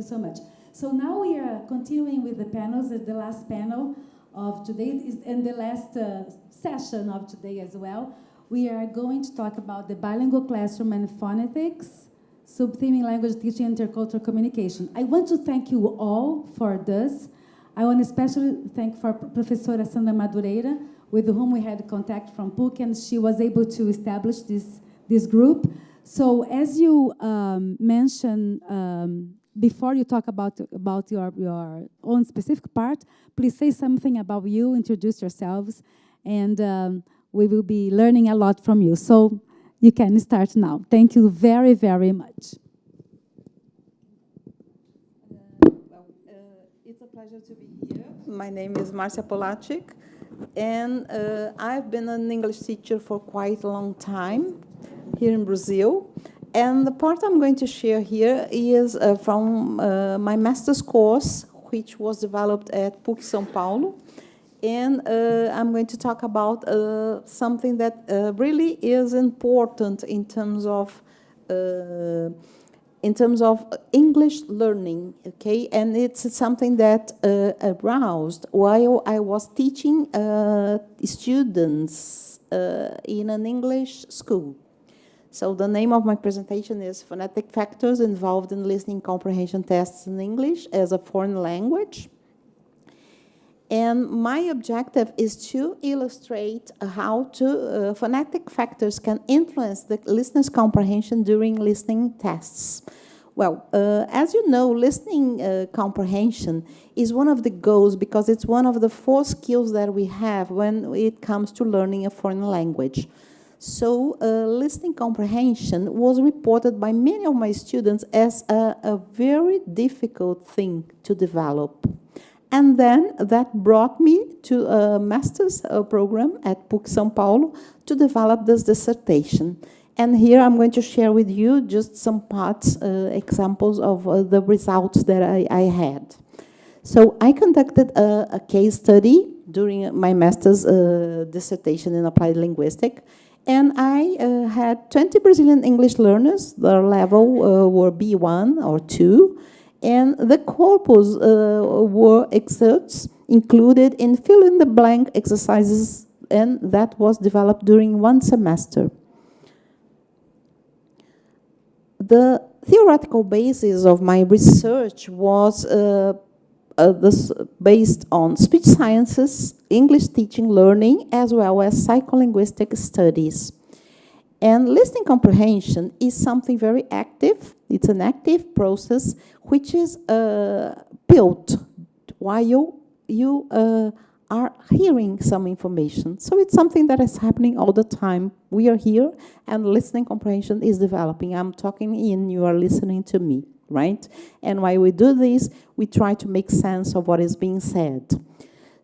So much. So now we are continuing with the panels. The last panel of today is, and the last session of today as well. We are going to talk about the bilingual classroom and phonetics, subtheming language teaching and intercultural communication. I want to thank you all for this. I want to especially thank for Professora Sandra Madureira, with whom we had contact from PUC, and she was able to establish this group. So as you mentioned, before you talk about your own specific part, please say something about you, introduce yourselves, and we will be learning a lot from you. So you can start now. Thank you very, very much. It's a pleasure to be here. My name is Marcia Polacek, and I've been an English teacher for quite a long time here in Brazil. And the part I'm going to share here is from my master's course, which was developed at PUC São Paulo. And I'm going to talk about something that really is important in terms of in terms of English learning, okay? And it's something that aroused while I was teaching students in an English school. So the name of my presentation is Phonetic Factors Involved in Listening Comprehension Tests in English as a Foreign Language. And my objective is to illustrate how phonetic factors can influence the listener's comprehension during listening tests. Well, as you know, listening comprehension is one of the goals because it's one of the 4 skills that we have when it comes to learning a foreign language. So listening comprehension was reported by many of my students as a very difficult thing to develop. And then that brought me to a master's program at PUC São Paulo to develop this dissertation. And here I'm going to share with you just some parts, examples of the results that I had. So I conducted a case study during my master's dissertation in applied linguistics. And I had 20 Brazilian English learners. Their level were B1 or 2. And the corpus were excerpts included in fill-in-the-blank exercises, and that was developed during 1 semester. The theoretical basis of my research was based on speech sciences, English teaching learning, as well as psycholinguistic studies. And listening comprehension is something very active. It's an active process which is built while you are hearing some information. So it's something that is happening all the time. We are here, and listening comprehension is developing. I'm talking in, you are listening to me, right? And while we do this, we try to make sense of what is being said.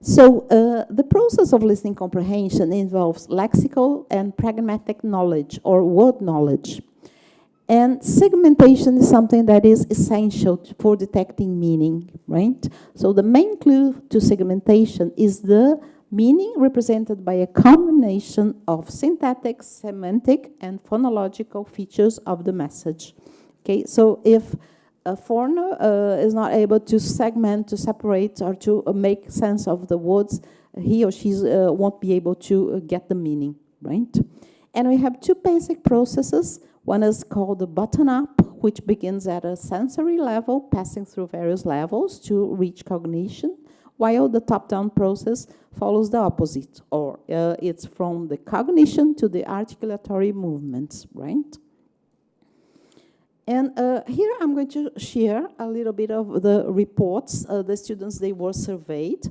So the process of listening comprehension involves lexical and pragmatic knowledge, or word knowledge. And segmentation is something that is essential for detecting meaning, right? So the main clue to segmentation is the meaning represented by a combination of syntactic, semantic, and phonological features of the message. Okay, so if a foreigner is not able to segment, to separate, or to make sense of the words, he or she won't be able to get the meaning, right? And we have 2 basic processes. One is called the bottom-up, which begins at a sensory level, passing through various levels to reach cognition, while the top-down process follows the opposite, or it's from the cognition to the articulatory movements, right? And here I'm going to share a little bit of the reports. The students, they were surveyed.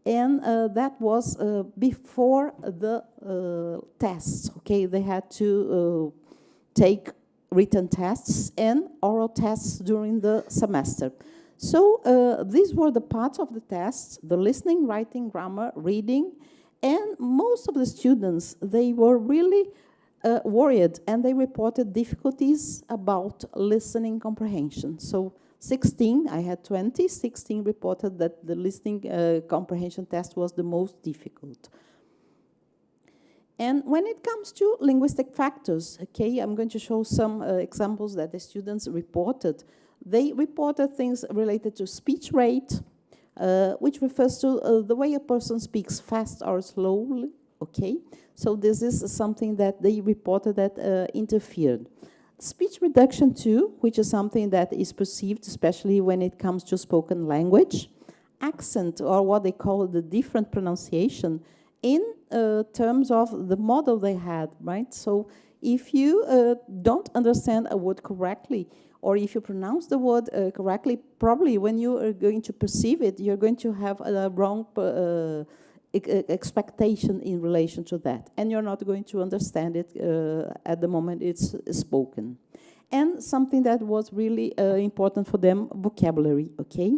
And that was before the tests, okay? They had to take written tests and oral tests during the semester. So these were the parts of the tests: the listening, writing, grammar, reading. And most of the students, they were really worried, and they reported difficulties about listening comprehension. So 16, I had 20, 16 reported that the listening comprehension test was the most difficult. And when it comes to linguistic factors, okay, I'm going to show some examples that the students reported. They reported things related to speech rate, which refers to the way a person speaks, fast or slowly, okay? So this is something that they reported that interfered. Speech reduction too, which is something that is perceived, especially when it comes to spoken language. Accent, or what they call the different pronunciation, in terms of the model they had, right? So if you don't understand a word correctly, or if you pronounce the word correctly, probably when you are going to perceive it, you're going to have a wrong expectation in relation to that, and you're not going to understand it at the moment it's spoken. And something that was really important for them, vocabulary, okay?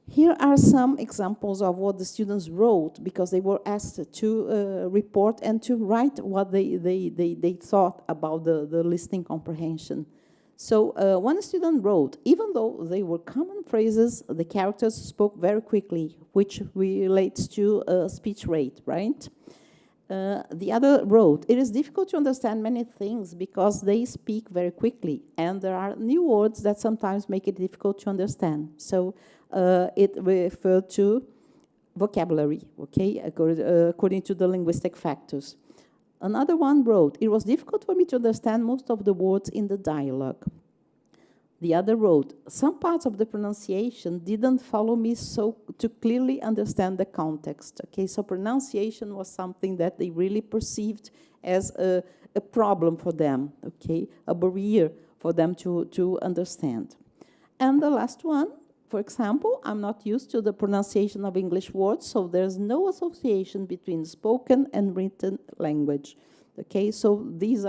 Here are some examples of what the students wrote, because they were asked to report and to write what they thought about the listening comprehension. So one student wrote, even though they were common phrases, the characters spoke very quickly, which relates to speech rate, right? The other wrote, it is difficult to understand many things because they speak very quickly, and there are new words that sometimes make it difficult to understand. So it referred to vocabulary, okay, according to the linguistic factors. Another one wrote, it was difficult for me to understand most of the words in the dialogue. The other wrote, some parts of the pronunciation didn't follow me so to clearly understand the context. Okay, so pronunciation was something that they really perceived as a problem for them, okay, a barrier for them to understand. And the last one, for example, I'm not used to the pronunciation of English words, so there's no association between spoken and written language. Okay, so these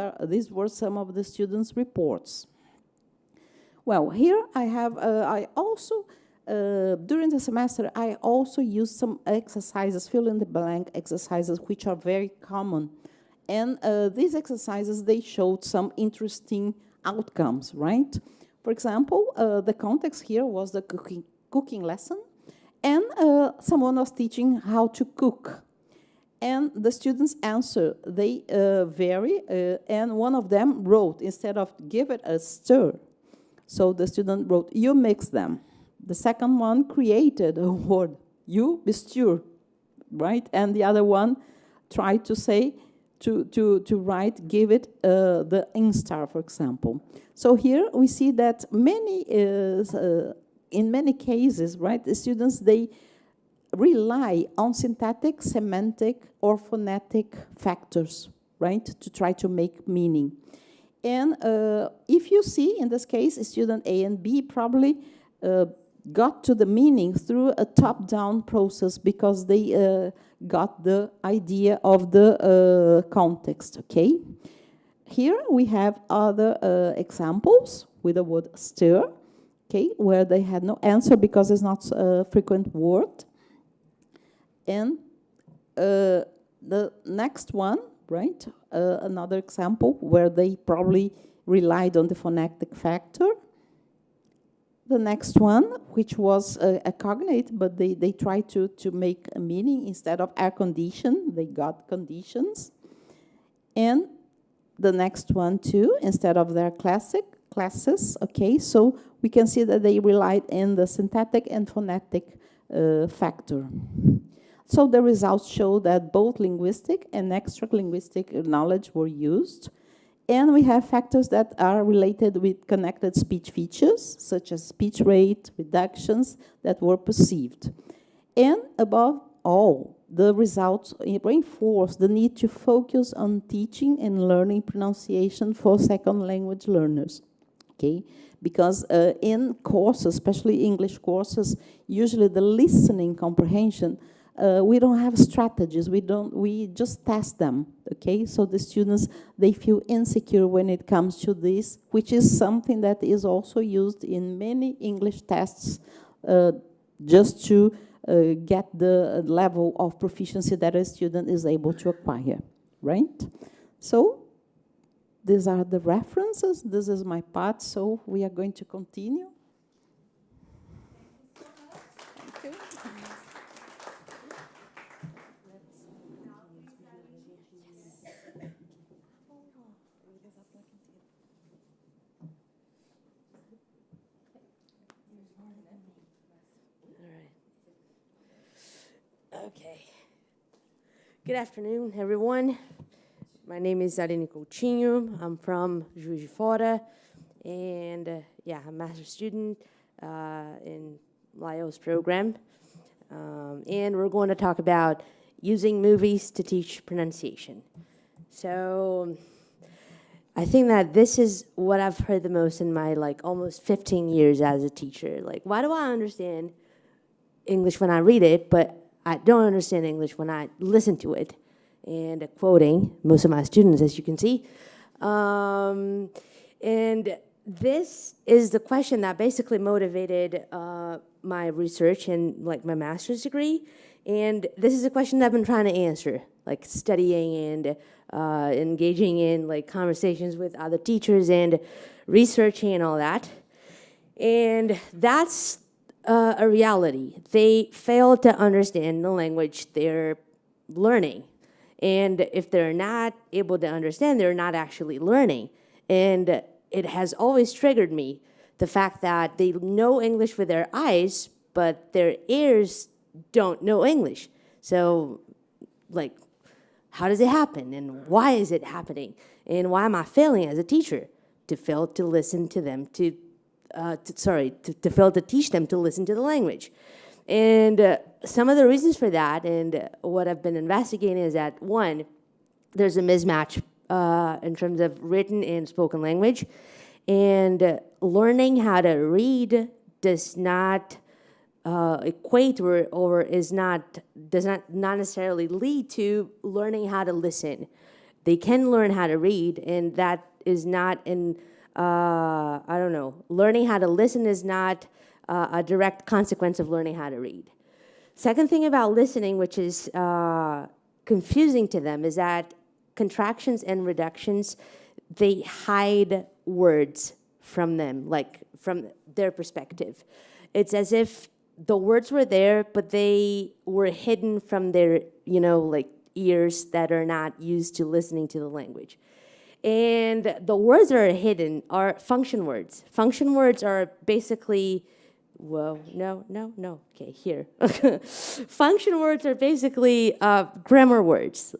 were some of the students' reports. Well, here I have, I also, during the semester, I also used some exercises, fill-in-the-blank exercises, which are very common. And these exercises, they showed some interesting outcomes, right? For example, the context here was the cooking lesson, and someone was teaching how to cook. And the students answer, they vary, and one of them wrote, instead of give it a stir, so the student wrote, you mix them. The second one created a word, you bestir, right? And the other one tried to say, to write, give it the instar, for example. So here we see that in many cases, right, the students, they rely on syntactic, semantic, or phonetic factors, right, to try to make meaning. And if you see, in this case, student A and B probably got to the meaning through a top-down process because they got the idea of the context, okay? Here we have other examples with the word stir, okay, where they had no answer because it's not a frequent word. And the next one, right, another example where they probably relied on the phonetic factor. The next one, which was a cognate, but they tried to make a meaning instead of air condition, they got conditions. And the next one too, instead of their classes, okay, so we can see that they relied in the syntactic and phonetic factor. So the results show that both linguistic and extra-linguistic knowledge were used. And we have factors that are related with connected speech features, such as speech rate, reductions that were perceived. And above all, the results reinforce the need to focus on teaching and learning pronunciation for second language learners. Okay? Because in courses, especially English courses, usually the listening comprehension, we don't have strategies, we just test them, okay? So the students, they feel insecure when it comes to this, which is something that is also used in many English tests just to get the level of proficiency that a student is able to acquire, right? So these are the references, this is my part, so we are going to continue. Okay. Good afternoon, everyone. My name is Aline Coutinho. I'm from Juiz de Fora, and yeah, I'm a master's student in Lyle's program. And we're going to talk about using movies to teach pronunciation. So I think that this is what I've heard the most in my almost 15 years as a teacher. Why do I understand English when I read it, but I don't understand English when I listen to it? And quoting most of my students, as you can see. And this is the question that basically motivated my research and my master's degree. And this is a question that I've been trying to answer, studying and engaging in conversations with other teachers and researching and all that. And that's a reality. They fail to understand the language they're learning. And if they're not able to understand, they're not actually learning. And it has always triggered me, the fact that they know English with their eyes, but their ears don't know English. So, like, how does it happen? And why is it happening? And why am I failing as a teacher? To fail to listen to them, to fail to teach them to listen to the language. And some of the reasons for that, and what I've been investigating, is that, one, there's a mismatch in terms of written and spoken language. And learning how to read does not equate or does not necessarily lead to learning how to listen. They can learn how to read, and that is not learning how to listen is not a direct consequence of learning how to read. Second thing about listening, which is confusing to them, is that contractions and reductions, they hide words from them, like from their perspective. It's as if the words were there, but they were hidden from their, ears that are not used to listening to the language. And the words that are hidden are function words. Function words are basically, okay, here. Function words are basically grammar words,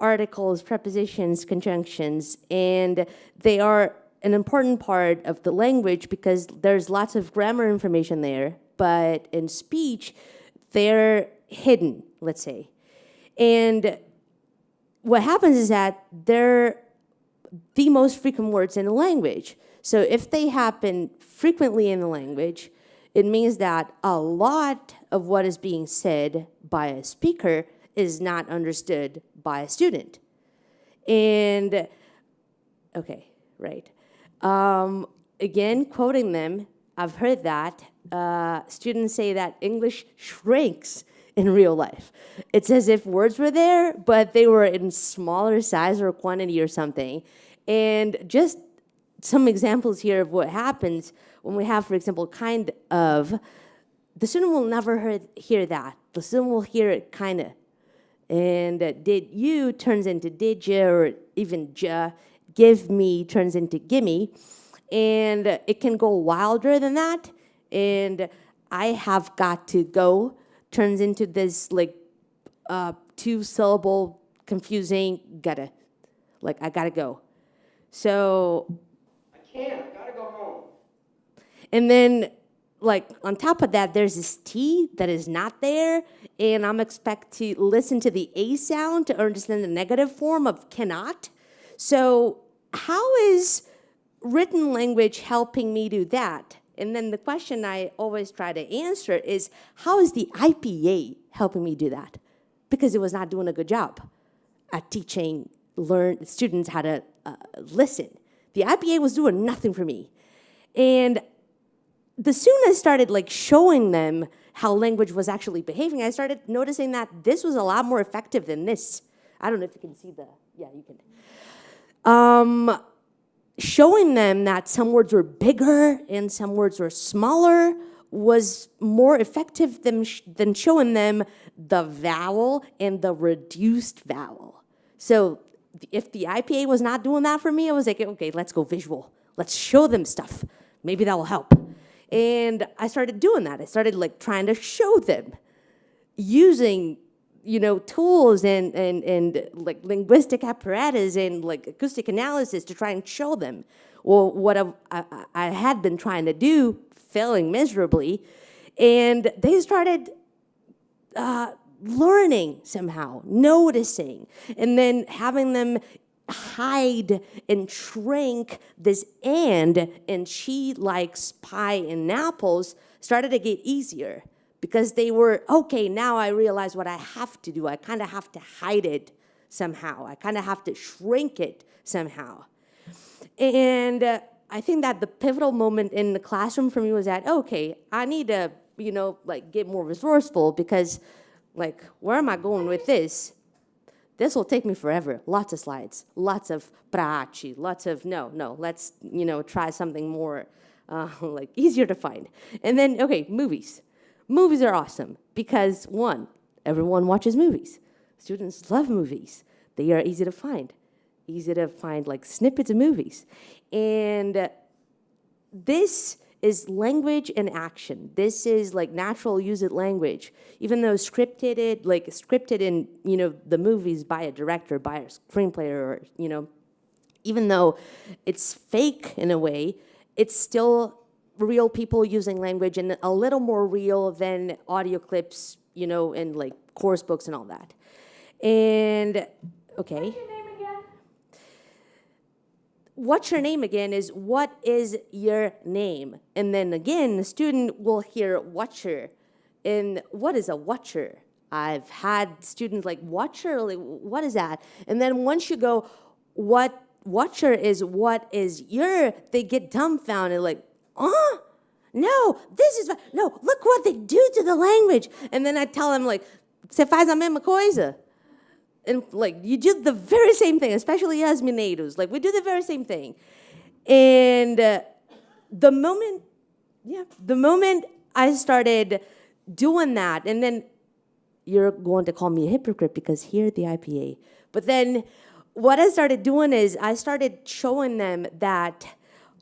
articles, prepositions, conjunctions, and they are an important part of the language because there's lots of grammar information there, but in speech, they're hidden, let's say. And what happens is that they're the most frequent words in the language. So if they happen frequently in the language, it means that a lot of what is being said by a speaker is not understood by a student. And, okay, right. Again, quoting them, I've heard that students say that English shrinks in real life. It's as if words were there, but they were in smaller size or quantity or something. And just some examples here of what happens when we have, for example, kind of, the student will never hear that. The student will hear it kind of. And did you turns into did you, or even ja. Give me turns into gimme. And it can go wilder than that. And I have got to go turns into this two-syllable confusing gotta. Like, I gotta go. So I gotta go home. And then, on top of that, there's this T that is not there, and I'm expected to listen to the A sound to understand the negative form of cannot. So how is written language helping me do that? And then the question I always try to answer is, how is the IPA helping me do that? Because it was not doing a good job at teaching students how to listen. The IPA was doing nothing for me. And the sooner I started showing them how language was actually behaving, I started noticing that this was a lot more effective than this. I don't know if you can see yeah, you can. Showing them that some words were bigger and some words were smaller was more effective than showing them the vowel and the reduced vowel. So if the IPA was not doing that for me, I was like, okay, let's go visual. Let's show them stuff. Maybe that will help. And I started doing that. I started trying to show them using tools and linguistic apparatus and acoustic analysis to try and show them. Well, what I had been trying to do, failing miserably, and they started learning somehow, noticing, and then having them hide and shrink this and she likes pie and apples started to get easier. Because they were, okay, now I realize what I have to do. I kind of have to hide it somehow. I kind of have to shrink it somehow. And I think that the pivotal moment in the classroom for me was that, okay, I need to, get more resourceful because, where am I going with this? This will take me forever. Lots of slides, lots of prachi, lots of, let's, try something more, easier to find. And then, okay, movies. Movies are awesome because, one, everyone watches movies. Students love movies. They are easy to find like snippets of movies. And this is language in action. This is like natural used language, even though scripted in, the movies by a director, by a screenplay, or, even though it's fake in a way, it's still real people using language, and a little more real than audio clips, and like course books and all that. And, okay. What's your name again is what is your name? And then again, the student will hear watcher. And what is a watcher? I've had students like watcher, like, what is that? And then once you go, what watcher is what is your, they get dumbfounded, like, no, no, look what they do to the language. And then I tell them, like, você faz a mesma coisa. And like, you do the very same thing, especially as mineiros. Like, we do the very same thing. And the moment I started doing that, and then you're going to call me a hypocrite because here at the IPA. But then what I started doing is I started showing them that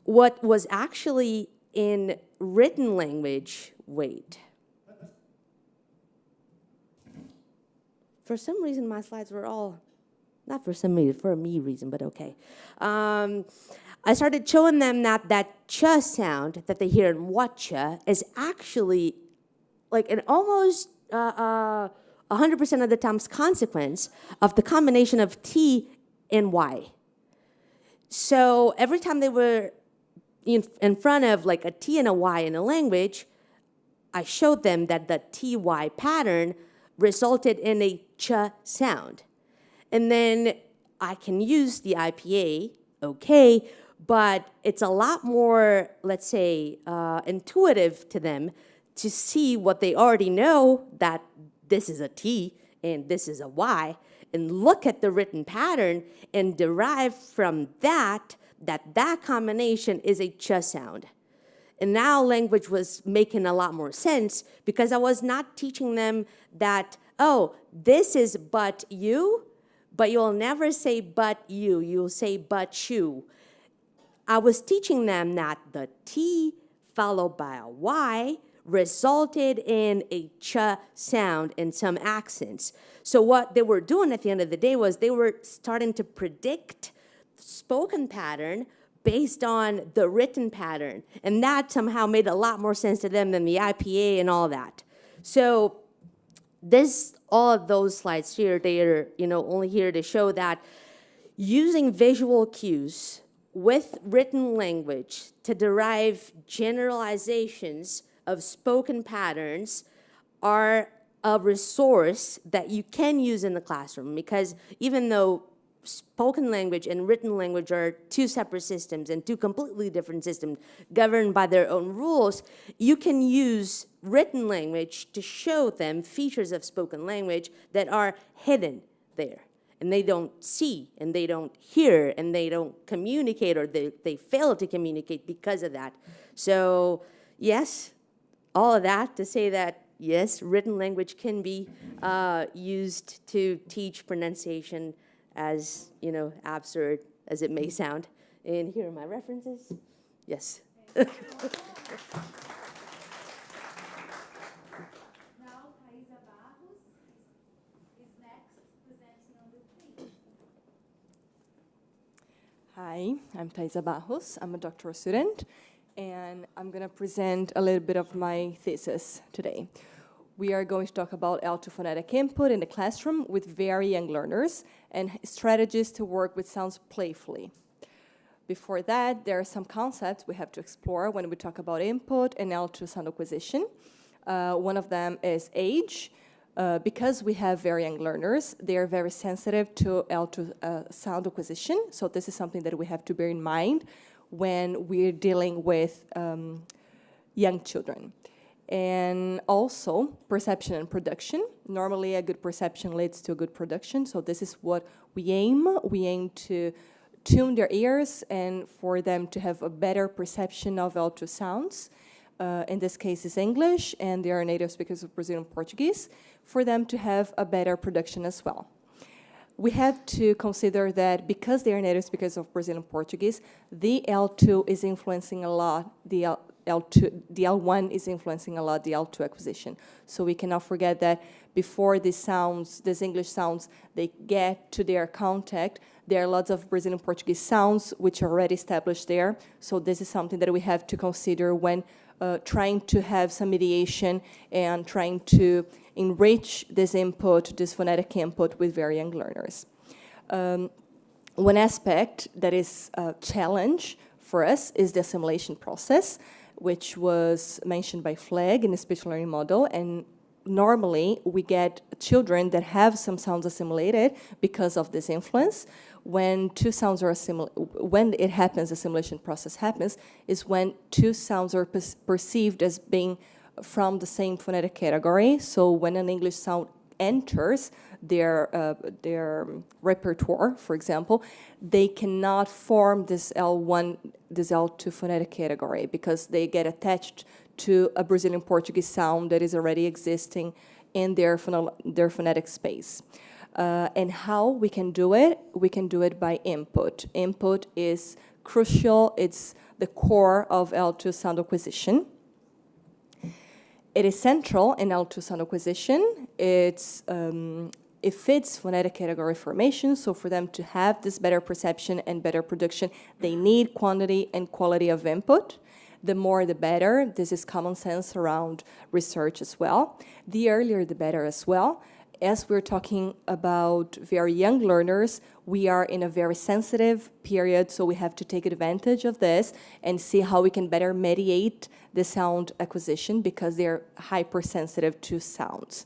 what was actually in written language, for some reason, my slides were all, not for some reason, for a me reason, but okay. I started showing them that ch sound that they hear in watcha is actually like an almost 100% of the times consequence of the combination of T and Y. So every time they were in front of like a T and a Y in a language, I showed them that the TY pattern resulted in a ch sound. And then I can use the IPA, okay, but it's a lot more, let's say, intuitive to them to see what they already know, that this is a T and this is a Y, and look at the written pattern and derive from that combination is a ch sound. And now language was making a lot more sense because I was not teaching them that, oh, this is but you'll never say but you'll say but you. I was teaching them that the T followed by a Y resulted in a ch sound and some accents. So what they were doing at the end of the day was they were starting to predict spoken pattern based on the written pattern. And that somehow made a lot more sense to them than the IPA and all that. So all of those slides here, they are only here to show that using visual cues with written language to derive generalizations of spoken patterns are a resource that you can use in the classroom, because even though spoken language and written language are two separate systems and two completely different systems governed by their own rules, you can use written language to show them features of spoken language that are hidden there. And they don't see, and they don't hear, and they don't communicate, or they fail to communicate because of that. So, yes, all of that to say that, yes, written language can be used to teach pronunciation, as absurd as it may sound. And here are my references. Yes. Hi, I'm Thaisa Barros. I'm a doctoral student, and I'm going to present a little bit of my thesis today. We are going to talk about alto-phonetic input in the classroom with very young learners and strategies to work with sounds playfully. Before that, there are some concepts we have to explore when we talk about input and alto sound acquisition. One of them is age. Because we have very young learners, they are very sensitive to alto sound acquisition. So this is something that we have to bear in mind when we're dealing with young children. And also perception and production. Normally a good perception leads to a good production. So this is what we aim. We aim to tune their ears and for them to have a better perception of alto sounds. in this case is English, and they are native speakers of Brazilian Portuguese, for them to have a better production as well. We have to consider that because they are native speakers of Brazilian Portuguese, the L2 is influencing a lot the L1 is influencing a lot the L2 acquisition. So we cannot forget that before these sounds, these English sounds, they get to their contact, there are lots of Brazilian Portuguese sounds which are already established there. So this is something that we have to consider when trying to have some mediation and trying to enrich this input, this phonetic input with very young learners. One aspect that is a challenge for us is the assimilation process, which was mentioned by Flegg in the speech learning model. And normally, we get children that have some sounds assimilated because of this influence. When two sounds are when it happens, the assimilation process happens, is when two sounds are perceived as being from the same phonetic category. So when an English sound enters their repertoire, for example, they cannot form this L1, this L2 phonetic category because they get attached to a Brazilian Portuguese sound that is already existing in their phonetic space. And how we can do it? We can do it by input. Input is crucial. It's the core of L2 sound acquisition. It is central in L2 sound acquisition. It fits phonetic category formation, so for them to have this better perception and better production, they need quantity and quality of input. The more, the better. This is common sense around research as well. The earlier, the better as well. As we're talking about very young learners, we are in a very sensitive period, so we have to take advantage of this and see how we can better mediate the sound acquisition because they're hypersensitive to sounds.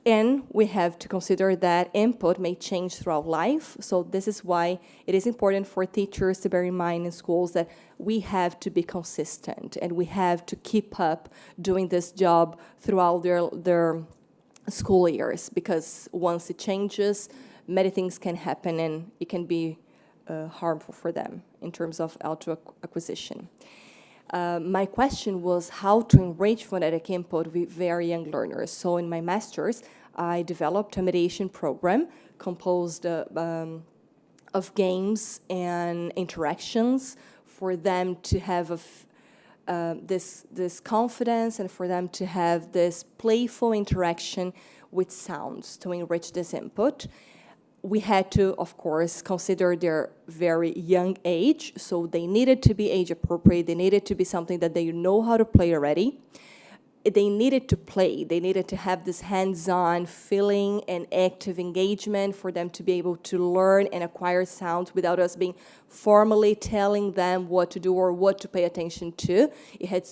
And we have to consider that input may change throughout life. So this is why it is important for teachers to bear in mind in schools that we have to be consistent and we have to keep up doing this job throughout their school years, because once it changes, many things can happen and it can be harmful for them in terms of L2 acquisition. My question was how to enrich phonetic input with very young learners. So in my master's, I developed a mediation program composed of games and interactions for them to have this confidence and for them to have this playful interaction with sounds to enrich this input. We had to, of course, consider their very young age, so they needed to be age appropriate, they needed to be something that they know how to play already. They needed to play, they needed to have this hands-on feeling and active engagement for them to be able to learn and acquire sounds without us being formally telling them what to do or what to pay attention to. It had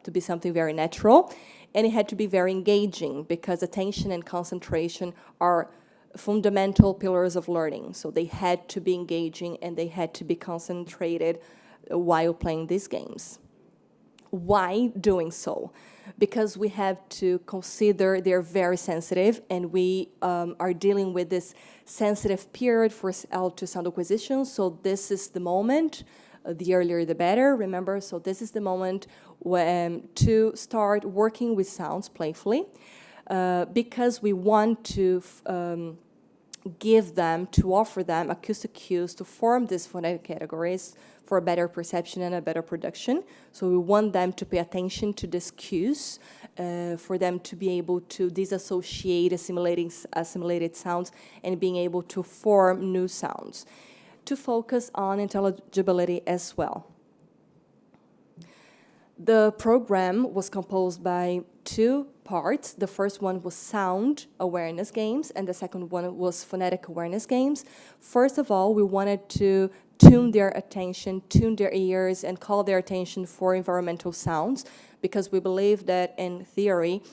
to be something very natural, and it had to be very engaging because attention and concentration are fundamental pillars of learning. So they had to be engaging and they had to be concentrated while playing these games. Why doing so? Because we have to consider they're very sensitive and we are dealing with this sensitive period for L2 sound acquisition. So this is the moment, the earlier the better, remember? So this is the moment when to start working with sounds playfully. Because we want to offer them acoustic cues to form these phonetic categories for a better perception and a better production. So we want them to pay attention to these cues, for them to be able to disassociate assimilated sounds and being able to form new sounds, to focus on intelligibility as well. The program was composed by two parts. The first one was sound awareness games, and the second one was phonetic awareness games. First of all, we wanted to tune their attention, tune their ears, and call their attention for environmental sounds, because we believe that in theory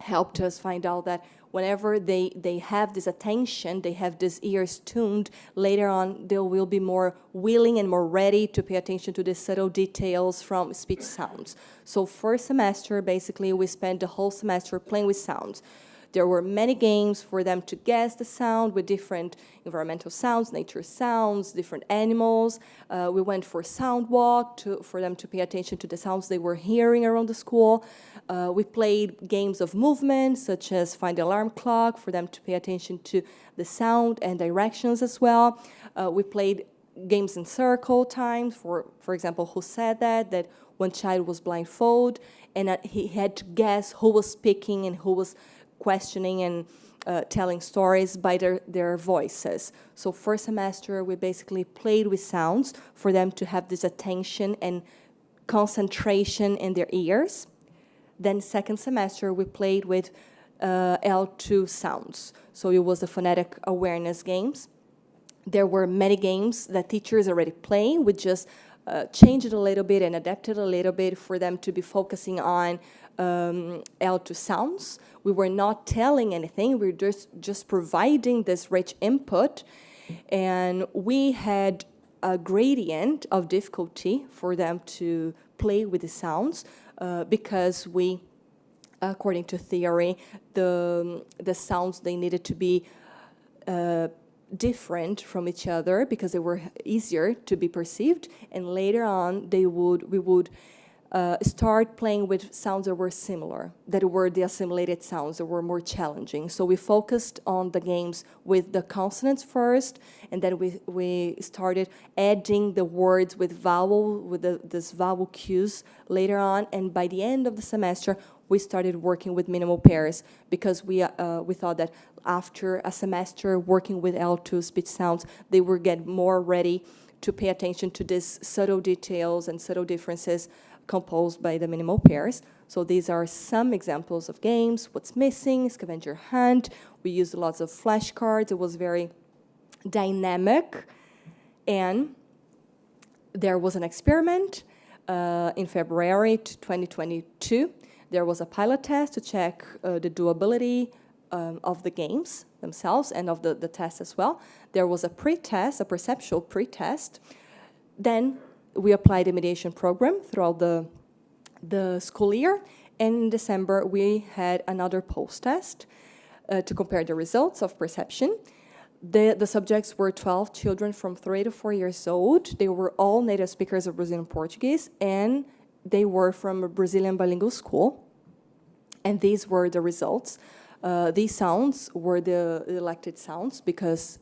helped us find out that whenever they have this attention, they have these ears tuned, later on they will be more willing and more ready to pay attention to the subtle details from speech sounds. So first semester, basically, we spent the whole semester playing with sounds, There were many games for them to guess the sound with different environmental sounds, nature sounds, different animals. We went for sound walk for them to pay attention to the sounds they were hearing around the school. We played games of movement, such as Find the Alarm Clock, for them to pay attention to the sound and directions as well. We played games in circle times, for example, Who Said That one child was blindfolded, and he had to guess who was speaking and who was questioning and telling stories by their voices. So first semester, we basically played with sounds for them to have this attention and concentration in their ears. Then second semester, we played with L2 sounds. So it was the phonetic awareness games. There were many games that teachers already playing. We just changed it a little bit and adapted a little bit for them to be focusing on L2 sounds. We were not telling anything. We were just providing this rich input. And we had a gradient of difficulty for them to play with the sounds because we, according to theory, the sounds, they needed to be different from each other because they were easier to be perceived, and later on we would start playing with sounds that were similar, that were the assimilated sounds that were more challenging. So we focused on the games with the consonants first, and then we started adding the words with this vowel cues later on, and by the end of the semester we started working with minimal pairs because we thought that after a semester working with L2 speech sounds, they would get more ready to pay attention to these subtle details and subtle differences composed by the minimal pairs. So these are some examples of games. What's Missing, Scavenger Hunt. We used lots of flashcards. It was very dynamic. And there was an experiment in February 2022. There was a pilot test to check the doability of the games themselves and of the test as well. There was a pre-test, a perceptual pre-test. Then we applied a mediation program throughout the school year. And in December, we had another post-test to compare the results of perception. The subjects were 12 children from 3 to 4 years old. They were all native speakers of Brazilian Portuguese, and they were from a Brazilian bilingual school. And these were the results. These sounds were the elected sounds because,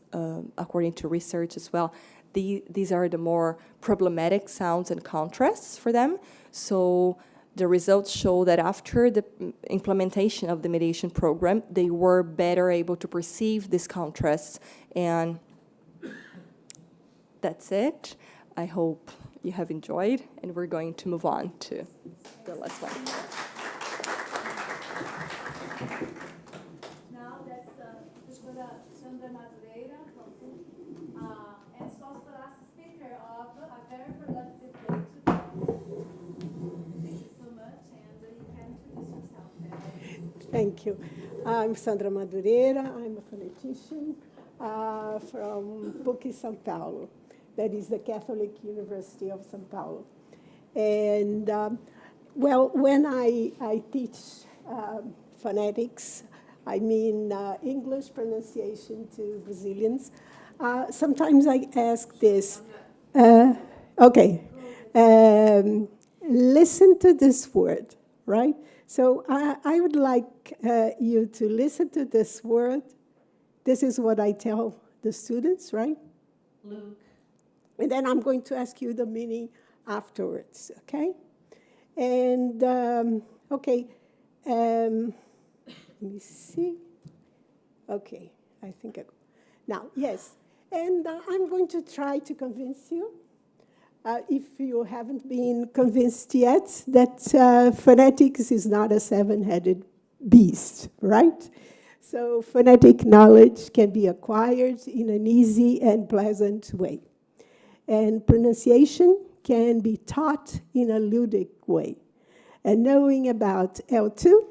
according to research as well, these are the more problematic sounds and contrasts for them. So the results show that after the implementation of the mediation program, they were better able to perceive these contrasts. And that's it. I hope you have enjoyed, and we're going to move on to the last one. Now that's the Sandra Madureira, and also the last speaker of a very productive day today. Thank you so much, and you can introduce yourself now. Thank you. I'm Sandra Madureira. I'm a phonetician from PUC São Paulo. That is the Catholic University of São Paulo. And, well, when I teach phonetics, I mean English pronunciation to Brazilians, sometimes I ask this. Okay. Listen to this word, right? So I would like you to listen to this word. This is what I tell the students, right? Luke. And then I'm going to ask you the meaning afterwards, okay? And, okay, let me see. Okay, I think now, yes. And I'm going to try to convince you, if you haven't been convinced yet, that phonetics is not a seven-headed beast, right? So phonetic knowledge can be acquired in an easy and pleasant way. And pronunciation can be taught in a ludic way. And knowing about L2,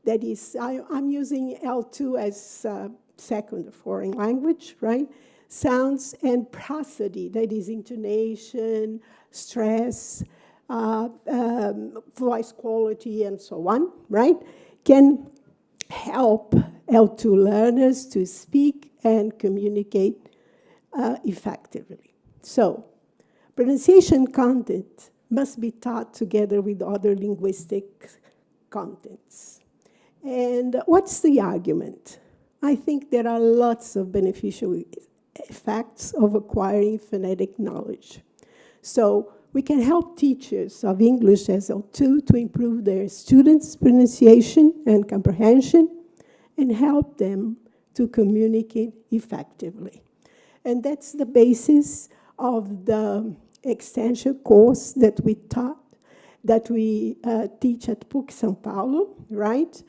that is, I'm using L2 as second or foreign language, right? Sounds and prosody, that is intonation, stress, voice quality, and so on, right? Can help L2 learners to speak and communicate effectively. So, pronunciation content must be taught together with other linguistic contents. And what's the argument? I think there are lots of beneficial effects of acquiring phonetic knowledge. So we can help teachers of English as L2 to improve their students' pronunciation and comprehension and help them to communicate effectively. And that's the basis of the extension course that we taught, that we teach at PUC São Paulo, right?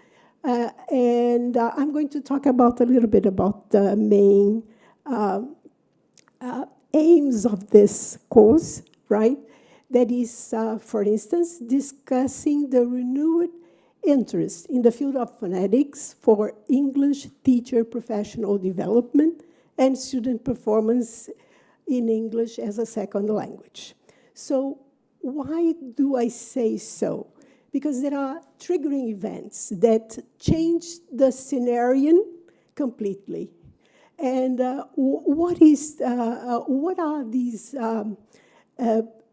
And I'm going to talk about a little bit about the main aims of this course, right? That is, for instance, discussing the renewed interest in the field of phonetics for English teacher professional development and student performance in English as a second language. So why do I say so? Because there are triggering events that change the scenario completely. And what are these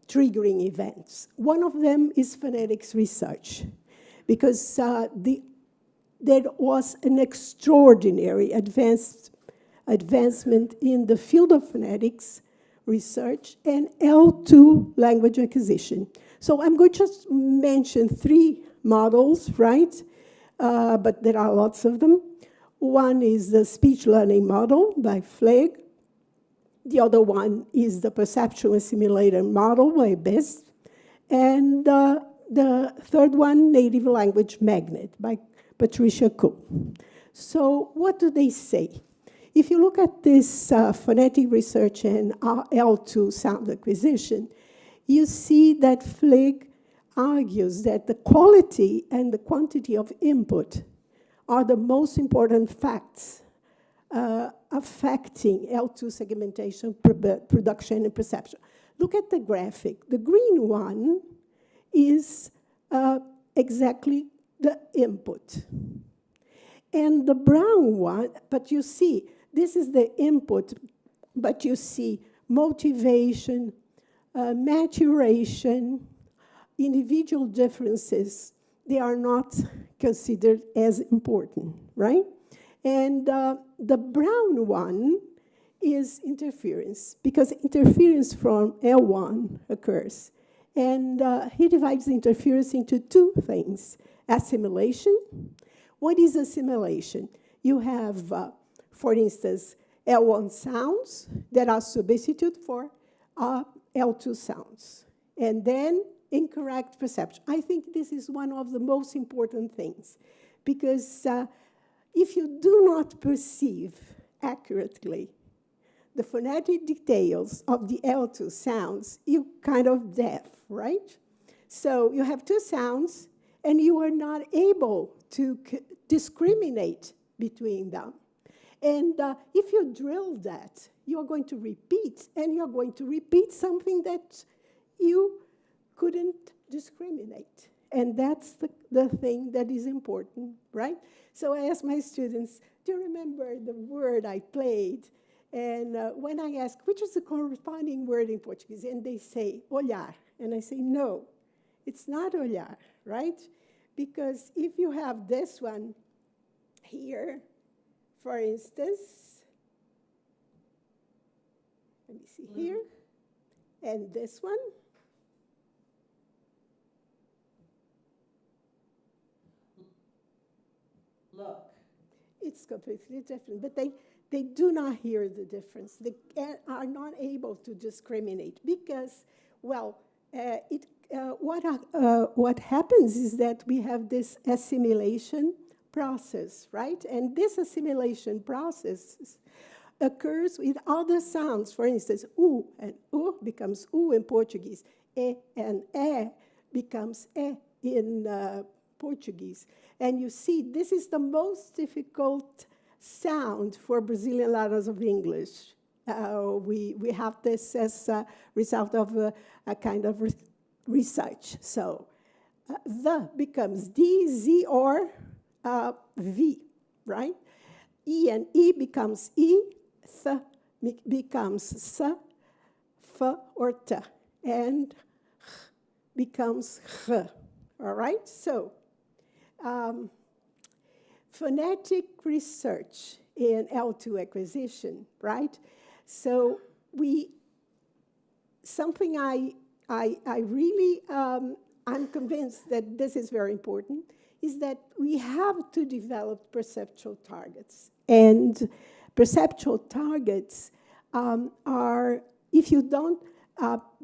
triggering events? One of them is phonetics research, because there was an extraordinary advancement in the field of phonetics research and L2 language acquisition. So I'm going to just mention 3 models, right? But there are lots of them. One is the speech learning model by Flegg. The other one is the perceptual assimilator model by Best. And the third one, native language magnet by Patricia Kuhl. So what do they say? If you look at this phonetic research and L2 sound acquisition, you see that Flegg argues that the quality and the quantity of input are the most important facts affecting L2 segmentation, production, and perception. Look at the graphic. The green one is exactly the input. And the brown one, but you see, this is the input, but you see motivation, maturation, individual differences, they are not considered as important, right? And the brown one is interference, because interference from L1 occurs. And he divides the interference into 2 things. Assimilation. What is assimilation? You have, for instance, L1 sounds that are substitute for L2 sounds. And then incorrect perception. I think this is one of the most important things, because if you do not perceive accurately the phonetic details of the L2 sounds, you're kind of deaf, right? So you have 2 sounds, and you are not able to discriminate between them. And if you drill that, you're going to repeat, and you're going to repeat something that you couldn't discriminate. And that's the thing that is important, right? So I asked my students, do you remember the word I played? And when I ask, which is the corresponding word in Portuguese? And they say, olhar. And I say, no, it's not olhar, right? Because if you have this one here, for instance, let me see here, and this one, Look. it's completely different. But they do not hear the difference. They are not able to discriminate because, well, what happens is that we have this assimilation process, right? And this assimilation process occurs with other sounds. For instance, U and U becomes U in Portuguese. E and E becomes E in Portuguese. And you see, this is the most difficult sound for Brazilian letters of English. We have this as a result of a kind of research. So the becomes D, Z, or V, right? E and E becomes E, th becomes s, f or t, and h becomes h, all right? So, phonetic research in L2 acquisition, right? So something I really, I'm convinced that this is very important, is that we have to develop perceptual targets. And perceptual targets are, if you don't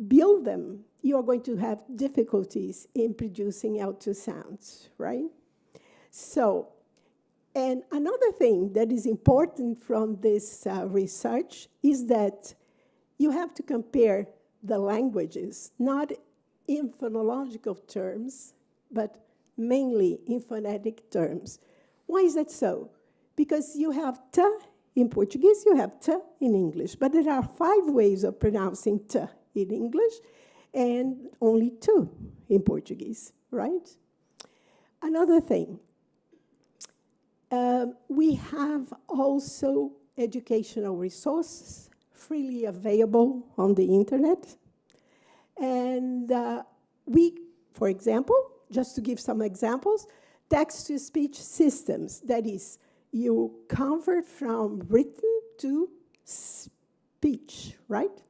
build them, you are going to have difficulties in producing L2 sounds, right? So, and another thing that is important from this research is that you have to compare the languages, not in phonological terms, but mainly in phonetic terms. Why is that so? Because you have t in Portuguese, you have t in English, but there are 5 ways of pronouncing t in English and only 2 in Portuguese, right? Another thing, we have also educational resources freely available on the internet. And for example, just to give some examples, text-to-speech systems, that is, you convert from written to speech, right?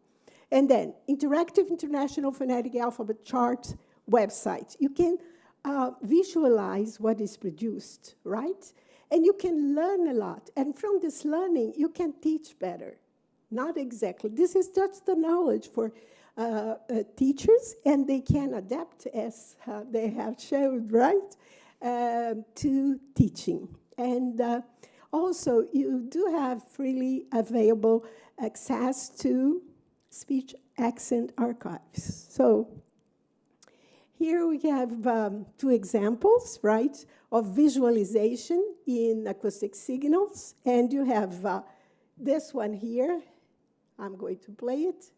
And then interactive international phonetic alphabet chart website. You can visualize what is produced, right? And you can learn a lot. And from this learning, you can teach better. Not exactly. This is just the knowledge for teachers, and they can adapt, as they have showed, right, to teaching. And also, you do have freely available access to speech accent archives. So here we have 2 examples, right, of visualization in acoustic signals. And you have this one here. I'm going to play it.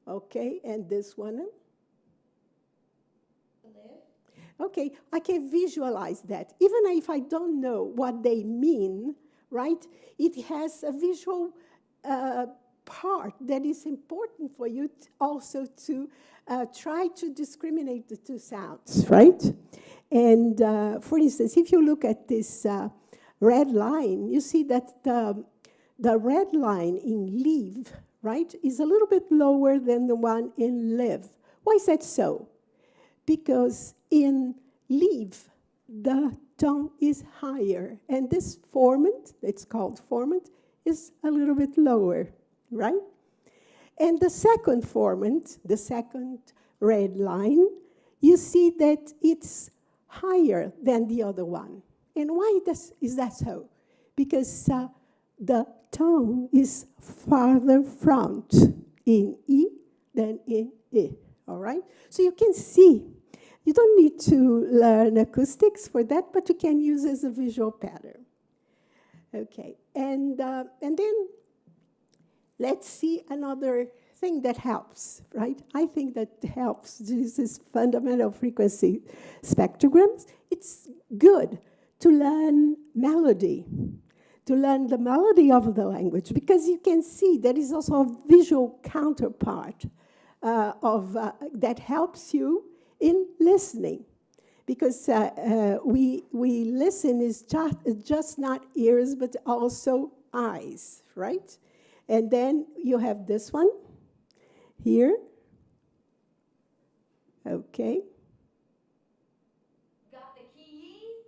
Okay, and this one. Okay, I can visualize that. Even if I don't know what they mean, right, it has a visual part that is important for you also to try to discriminate the 2 sounds, right? And for instance, if you look at this red line, you see that the red line in leave, right, is a little bit lower than the one in live. Why is that so? Because in leave, the tone is higher, and this formant, it's called formant, is a little bit lower, right? And the second formant, the second red line, you see that it's higher than the other one. And why is that so? Because the tone is farther front in E than in E, all right? So you can see, you don't need to learn acoustics for that, but you can use it as a visual pattern. Okay, and then let's see another thing that helps, right? I think that helps. This is fundamental frequency spectrograms. It's good to learn melody, to learn the melody of the language, because you can see there is also a visual counterpart that helps you in listening, because we listen is just not ears, but also eyes, right? And then you have this one here. Okay. Got the keys?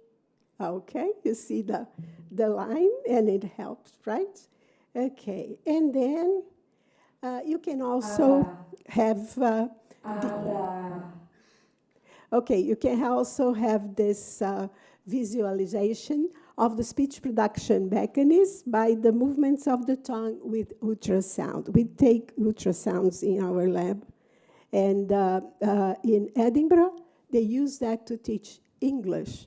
Okay, you see the line, and it helps, right? Okay, and then you can also have okay, you can also have this visualization of the speech production mechanism by the movements of the tongue with ultrasound. We take ultrasounds in our lab. And in Edinburgh, they use that to teach English.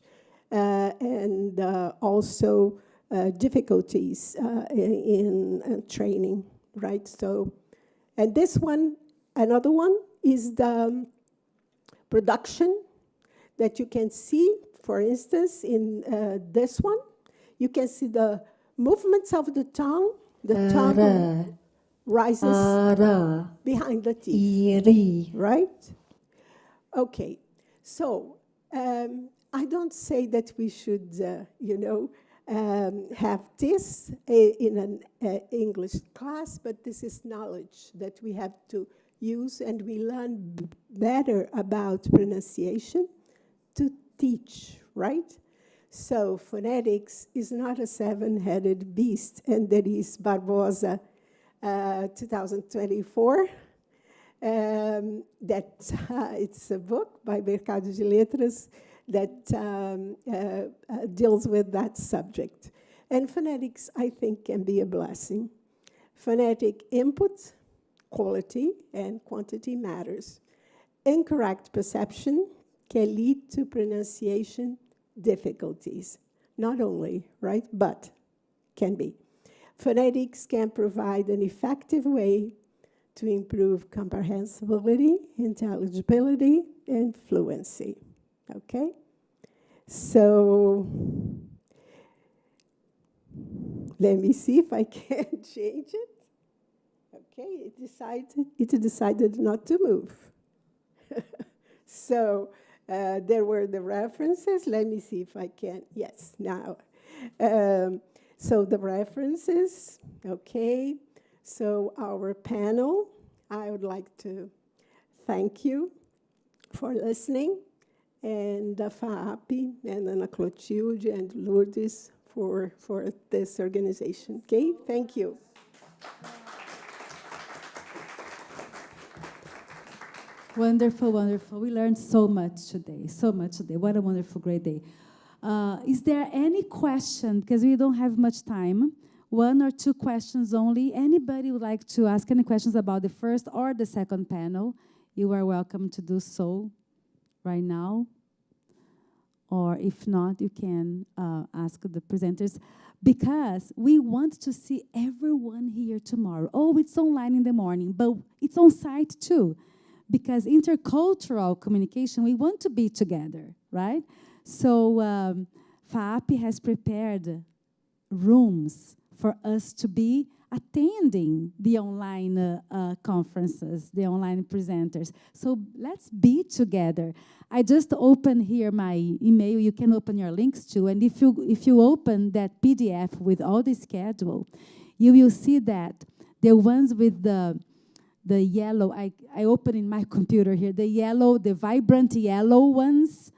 And also difficulties in training, right? So, and this one, another one, is the production that you can see, for instance, in this one, you can see the movements of the tongue. The tongue rises behind the teeth, right? Okay, so I don't say that we should, have this in an English class, but this is knowledge that we have to use, and we learn better about pronunciation to teach, right? So phonetics is not a seven-headed beast, and there is Barbosa 2024. It's a book by Mercado de Letras that deals with that subject. And phonetics, I think, can be a blessing. Phonetic input, quality, and quantity matters. Incorrect perception can lead to pronunciation difficulties. Not only, right, but can be. Phonetics can provide an effective way to improve comprehensibility, intelligibility, and fluency. Okay? So let me see if I can change it. Okay, it decided not to move. So there were the references. Let me see if I can. Yes, now. So the references, okay. So our panel, I would like to thank you for listening, and FAAP and Ana Clotilde and Lourdes for this organization. Okay, thank you. Wonderful, wonderful. We learned so much today, so much today. What a wonderful, great day. Is there any question, because we don't have much time, one or two questions only. Anybody would like to ask any questions about the first or the second panel? You are welcome to do so right now. Or if not, you can ask the presenters, because we want to see everyone here tomorrow. Oh, it's online in the morning, but it's on site too. Because intercultural communication, we want to be together, right? So FAAP has prepared rooms for us to be attending the online conferences, the online presenters. So let's be together. I just opened here my email. You can open your links too. And if you open that PDF with all the schedule, you will see that the ones with the yellow, I open in my computer here, the vibrant yellow ones,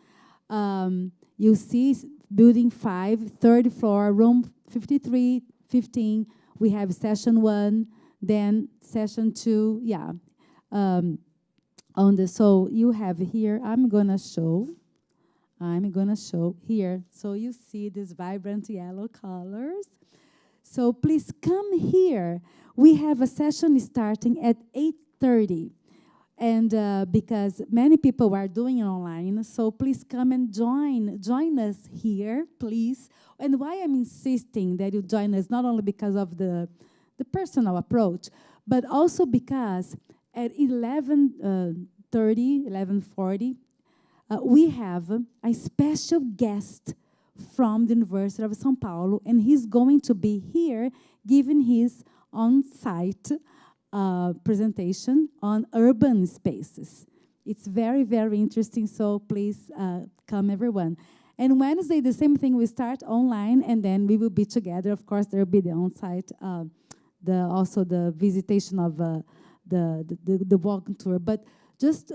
you see building 5, third floor, room 5315. We have session 1, then session 2, yeah. So you have here, I'm gonna show here. So you see these vibrant yellow colors. So please come here. We have a session starting at 8:30. And because many people are doing it online, so please come and join us here, please. And why I'm insisting that you join us, not only because of the personal approach, but also because at 11:40, we have a special guest from the University of São Paulo, and he's going to be here giving his on-site presentation on urban spaces. It's very, very interesting, so please come, everyone. And Wednesday, the same thing, we start online, and then we will be together. Of course, there will be the on-site, also the visitation of the walking tour. But just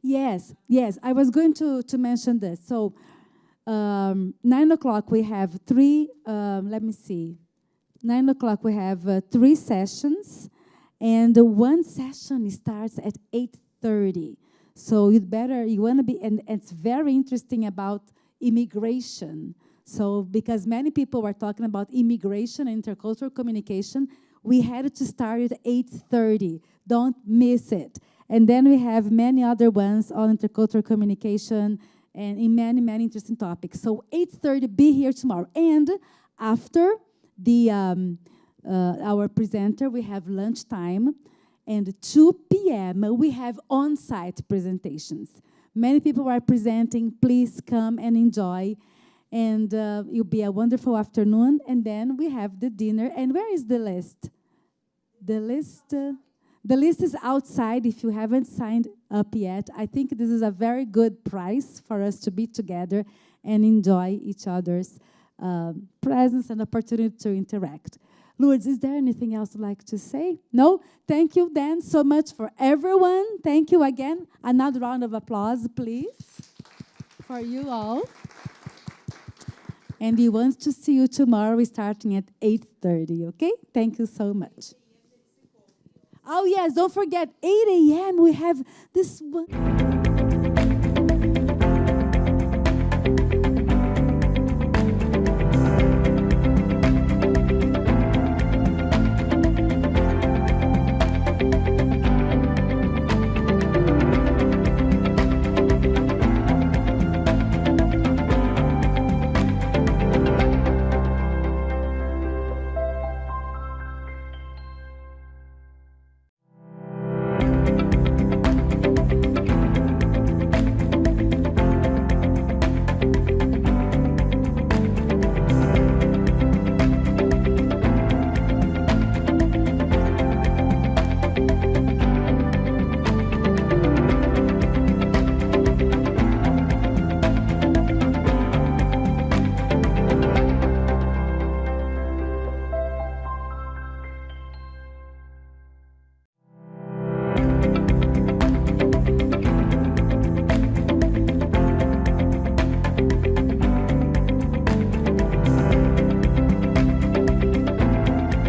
yes, I was going to mention this. So 9 o'clock we have 3, let me see. 9 o'clock we have 3 sessions, and one session starts at 8:30. So you want to be, and it's very interesting about immigration. So because many people were talking about immigration and intercultural communication, we had to start at 8:30. Don't miss it. And then we have many other ones on intercultural communication and in many, many interesting topics. So 8:30, be here tomorrow. And after our presenter, we have lunchtime. And 2 p.m., we have on-site presentations. Many people are presenting. Please come and enjoy. And it'll be a wonderful afternoon. And then we have the dinner. And where is the list? The list is outside if you haven't signed up yet. I think this is a very good price for us to be together and enjoy each other's presence and opportunity to interact. Lourdes, is there anything else you'd like to say? No? Thank you then so much for everyone. Thank you again. Another round of applause, please, for you all. And we want to see you tomorrow starting at 8:30, okay? Thank you so much. Oh, yes, don't forget, 8 a.m. we have this one.